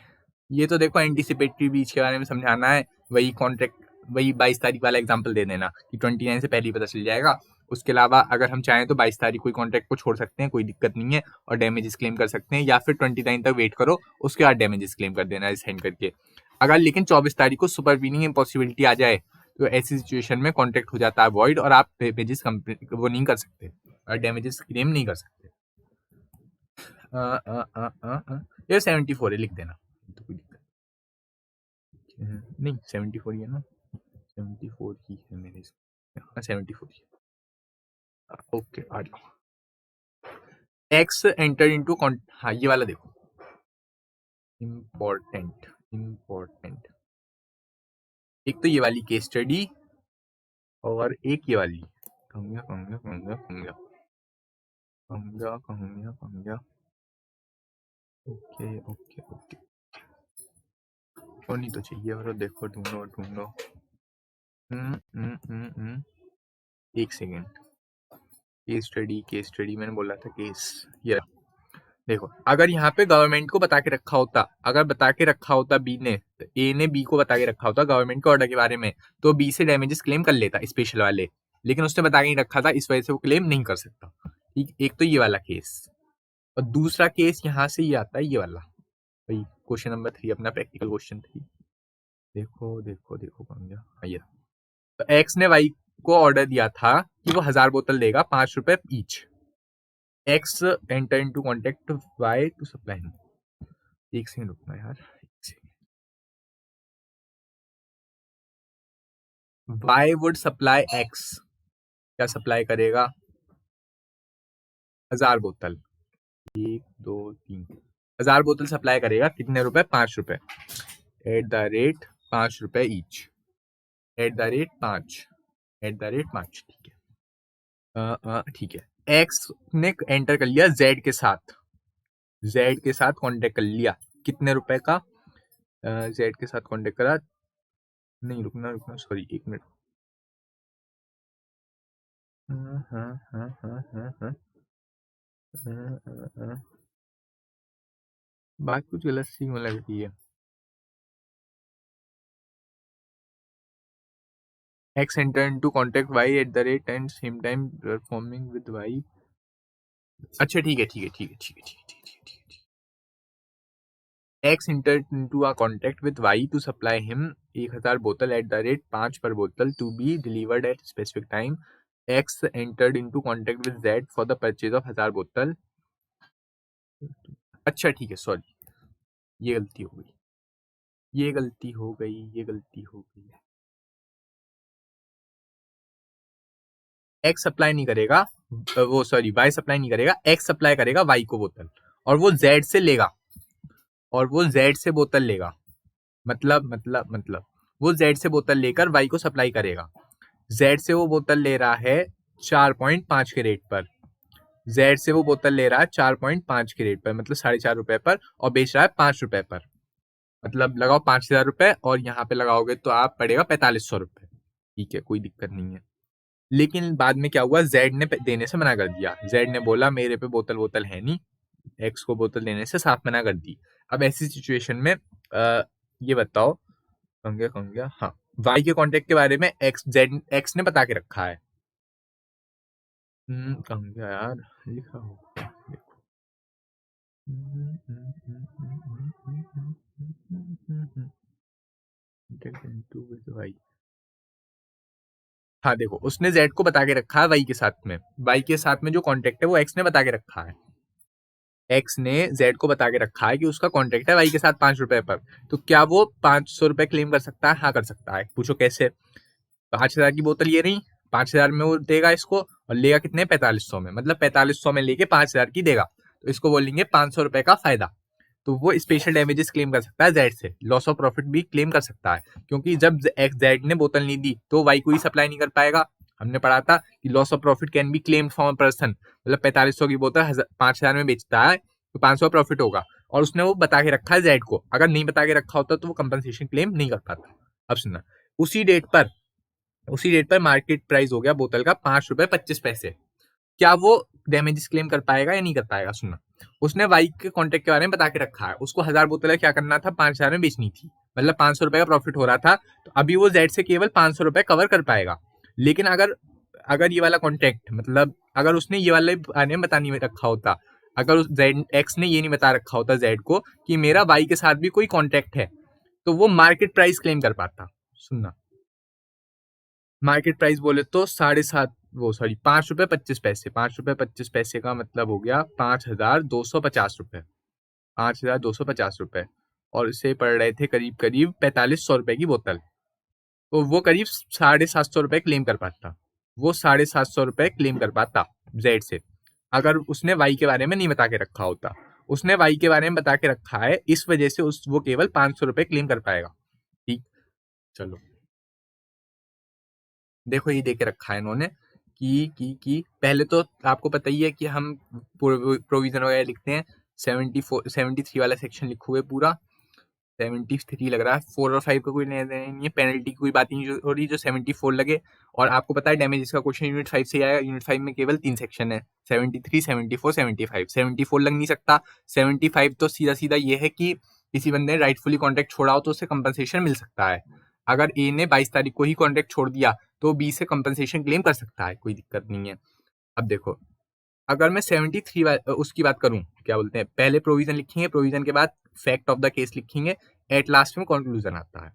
ये तो देखो एंटीसिपेटरी बीच के बारे में समझाना है, वही कॉन्ट्रैक्ट, वही 22 तारीख वाला एग्जांपल दे देना कि 29 से पहले ही पता चल जाएगा। उसके अलावा अगर हम चाहें तो 22 तारीख कोई कॉन्ट्रैक्ट को छोड़ सकते हैं, कोई दिक्कत नहीं है, और डैमेजेस क्लेम कर सकते हैं, या फिर 29 तक वेट करो, उसके बाद डैमेजेस क्लेम कर देना साइन करके। अगर लेकिन 24 तारीख को सुपरवीनिंग इम्पॉसिबिलिटी आ जाए तो ऐसी सिचुएशन में कॉन्ट्रैक्ट हो जाता है वॉइड, और आप डैमेजेस वो नहीं कर सकते, और डैमेजेस क्लेम नहीं कर सकते। ये 74 है, लिख देना, तो कोई दिक्कत नहीं। 74 ही है ना, 74 ही है मेरे, हाँ 74 ही है। ओके आ जाओ। एक्स एंटर इनटू, हाँ ये वाला देखो, इम्पोर्टेंट इम्पोर्टेंट। एक तो ये वाली केस स्टडी, और एक ये वाली, कहूँगा कहूँगा कहूँगा कहूँगा कहूँगा कहूँगा कहूँगा। ओके ओके ओके, होनी तो चाहिए, और देखो ढूंढो ढूंढो। एक सेकेंड, केस स्टडी मैंने बोला था केस। ये देखो, अगर यहाँ पे गवर्नमेंट को बता के रखा होता, अगर बता के रखा होता बी ने, तो ए ने बी को बता के रखा होता गवर्नमेंट के ऑर्डर के बारे में, तो बी से डैमेजेस क्लेम कर लेता स्पेशल वाले, लेकिन उसने बता के नहीं रखा था, इस वजह से वो क्लेम नहीं कर सकता। ठीक, एक तो ये वाला केस, और दूसरा केस यहाँ से ये आता है, ये वाला भाई क्वेश्चन नंबर 3 अपना प्रैक्टिकल क्वेश्चन 3। देखो देखो देखो कौन गया, ये। तो एक्स ने वाई को ऑर्डर दिया था कि वो 1000 बोतल देगा, 5 रुपए each. X enter into contact Y to supply. एक सेकंड रुकना यार, वाई वुड सप्लाई एक्स, क्या सप्लाई करेगा, 1000 बोतल, 1000 बोतल सप्लाई करेगा, कितने रुपए, 5 रुपए, एट द रेट 5 रुपए each, at the rate 5, at the rate 5। ठीक है, ठीक है। एक्स ने एंटर कर लिया जेड के साथ, जेड के साथ कांटेक्ट कर लिया, कितने रुपए का, जेड के साथ कांटेक्ट करा, नहीं रुकना रुकना सॉरी, एक मिनट। बात कुछ गलत सी क्यों लग रही है। X enter into contact Y at the rate and same time performing with Y। अच्छा ठीक है ठीक है ठीक है ठीक है ठीक है ठीक है ठीक है। X entered into a contact with Y to supply him 1000 बोतल at the rate 5 per बोतल to be delivered at specific time। X entered into contact with Z for the purchase of 1000 बोतल। अच्छा ठीक है सॉरी, ये गलती हो गई, ये गलती हो गई, ये गलती हो गई। एक्स सप्लाई नहीं करेगा, वो सॉरी वाई सप्लाई नहीं करेगा, एक्स सप्लाई करेगा वाई को बोतल, और वो जेड से लेगा, और वो जेड से बोतल लेगा, मतलब वो जेड से बोतल लेकर वाई को सप्लाई करेगा। जेड से वो बोतल ले रहा है 4.5 के रेट पर, जेड से वो बोतल ले रहा है 4.5 के रेट पर, मतलब 4.5 रुपए पर, और बेच रहा है 5 रुपए पर, मतलब लगाओ 5000 रुपए, और यहाँ पे लगाओगे तो आप पड़ेगा 4500 रुपए। ठीक है, कोई दिक्कत नहीं है। लेकिन बाद में क्या हुआ, जेड ने देने से मना कर दिया, जेड ने बोला मेरे पे बोतल बोतल है नहीं, एक्स को बोतल देने से साफ मना कर दी। अब ऐसी सिचुएशन में ये बताओ कौन गया, हाँ, वाई के कॉन्टेक्ट के बारे में एक्स ने बता के रखा है। कौन गया यार, लिखा होगा देखो, वाई, हाँ देखो, उसने जेड को बता के रखा है वाई के साथ में, वाई के साथ में जो कॉन्टेक्ट है वो एक्स ने बता के रखा है, एक्स ने जेड को बता के रखा है कि उसका कॉन्ट्रैक्ट है वाई के साथ 5 रुपए पर, तो क्या वो 500 रुपए क्लेम कर सकता है, हाँ कर सकता है। पूछो कैसे, 5000 की बोतल ये रही, 5000 में वो देगा इसको, और लेगा कितने, 4500 में, मतलब 4500 में लेके 5000 की देगा, तो इसको बोलेंगे 500 रुपए का फायदा। तो वो स्पेशल डैमेजेस क्लेम कर सकता है जेड से, लॉस ऑफ प्रॉफिट भी क्लेम कर सकता है, क्योंकि जब एक्स जेड ने बोतल नहीं दी तो वाई को ही सप्लाई नहीं कर पाएगा। हमने पढ़ा था कि loss of profit can be claim from person, मतलब 4500 की बोतल 5000 में बेचता है तो 500 प्रॉफिट होगा, और उसने वो बता के रखा है जेड को, अगर नहीं बता के रखा होता तो वो कंपनसेशन क्लेम नहीं कर पाता। अब सुनना, उसी डेट पर मार्केट प्राइस हो गया बोतल का 5 रुपए 25 पैसे, क्या वो डैमेजेस क्लेम कर पाएगा या नहीं कर पाएगा। सुनना, उसने वाई के कॉन्टेक्ट के बारे में बता के रखा है, उसको 1000 बोतलें क्या करना था, 5000 में बेचनी थी, मतलब 500 रुपए का प्रॉफिट हो रहा था, तो अभी वो जेड से केवल 500 रुपए कवर कर पाएगा। लेकिन अगर अगर ये वाला कॉन्टेक्ट, मतलब अगर उसने ये वाले बारे में बता नहीं रखा होता, अगर उस जेड एक्स ने ये नहीं बता रखा होता जेड को कि मेरा वाई के साथ भी कोई कॉन्टेक्ट है, तो वो मार्केट प्राइस क्लेम कर पाता। सुनना, मार्केट प्राइस बोले तो 7.5, वो सॉरी 5 रुपए 25 पैसे, 5 रुपए 25 पैसे का मतलब हो गया 5250 रुपए, 5250 रुपए, और इसे पड़ रहे थे करीब करीब 4500 रुपए की बोतल, तो वो करीब 750 रुपए क्लेम कर पाता, वो 750 रुपए क्लेम कर पाता जेड से, अगर उसने वाई के बारे में नहीं बता के रखा होता। उसने वाई के बारे में बता के रखा है, इस वजह से वो केवल 500 रुपए क्लेम कर पाएगा। ठीक, चलो देखो ये दे के रखा है इन्होंने कि पहले तो आपको पता ही है कि हम प्रोविजन वगैरह लिखते हैं, 73 वाला सेक्शन लिखोगे पूरा, 73 लग रहा है, 4 और 5 का कोई लेना देना नहीं है, पेनल्टी की कोई बात ही नहीं हो रही जो 74 लगे। और आपको पता है डैमेजेस का क्वेश्चन यूनिट 5 से आएगा। यूनिट 5 में केवल 3 सेक्शन है, 73, 74, 75। 74 लग नहीं सकता, 75 तो सीधा सीधा ये है कि किसी बंदे ने राइटफुली कॉन्ट्रैक्ट छोड़ा हो तो उसे कंपनसेशन मिल सकता है। अगर ए ने 22 तारीख को ही कॉन्ट्रैक्ट छोड़ दिया तो बी से कंपनसेशन क्लेम कर सकता है, कोई दिक्कत नहीं है। अब देखो, अगर मैं 73 उसकी बात करूं, क्या बोलते हैं, पहले प्रोविजन लिखेंगे, प्रोविजन के बाद फैक्ट ऑफ द केस लिखेंगे, एट लास्ट में कंक्लूजन आता है।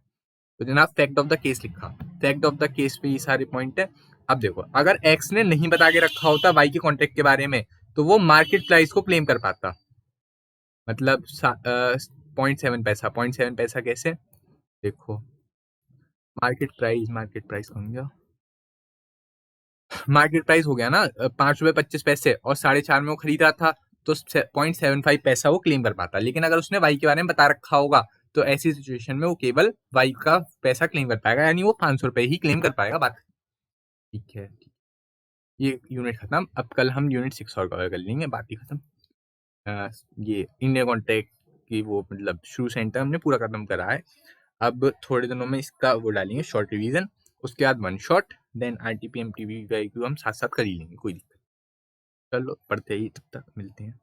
तो जनाब फैक्ट ऑफ द केस लिखा, फैक्ट ऑफ द केस पे ये सारे पॉइंट है। अब देखो, अगर एक्स ने नहीं बता के रखा होता वाई के कॉन्ट्रैक्ट के बारे में तो वो मार्केट प्राइस को क्लेम कर पाता, मतलब 0.7 पैसा कैसे, देखो मार्केट प्राइस कौन गया, मार्केट प्राइस हो गया ना 5 रुपए 25 पैसे और 4.5 में वो खरीद रहा था, तो 0.75 पैसा वो क्लेम कर पाता। लेकिन अगर उसने वाई के बारे में बता रखा होगा तो ऐसी सिचुएशन में वो केवल वाई का पैसा क्लेम कर पाएगा, यानी वो 500 रुपए ही क्लेम कर पाएगा। बात ठीक है, ये यूनिट खत्म। अब कल हम यूनिट 6 और कवर कर लेंगे, बात ही खत्म। ये इंडियन कॉन्ट्रैक्ट की वो मतलब शुरू सेंटर हमने पूरा खत्म करा है। अब थोड़े दिनों में इसका वो डालेंगे शॉर्ट रिवीजन, उसके बाद 1 शॉट, देन आरटीपी एमटीपी हम साथ साथ कर ही लेंगे, कोई दिक्कत। चलो पढ़ते ही, तब तक मिलते हैं।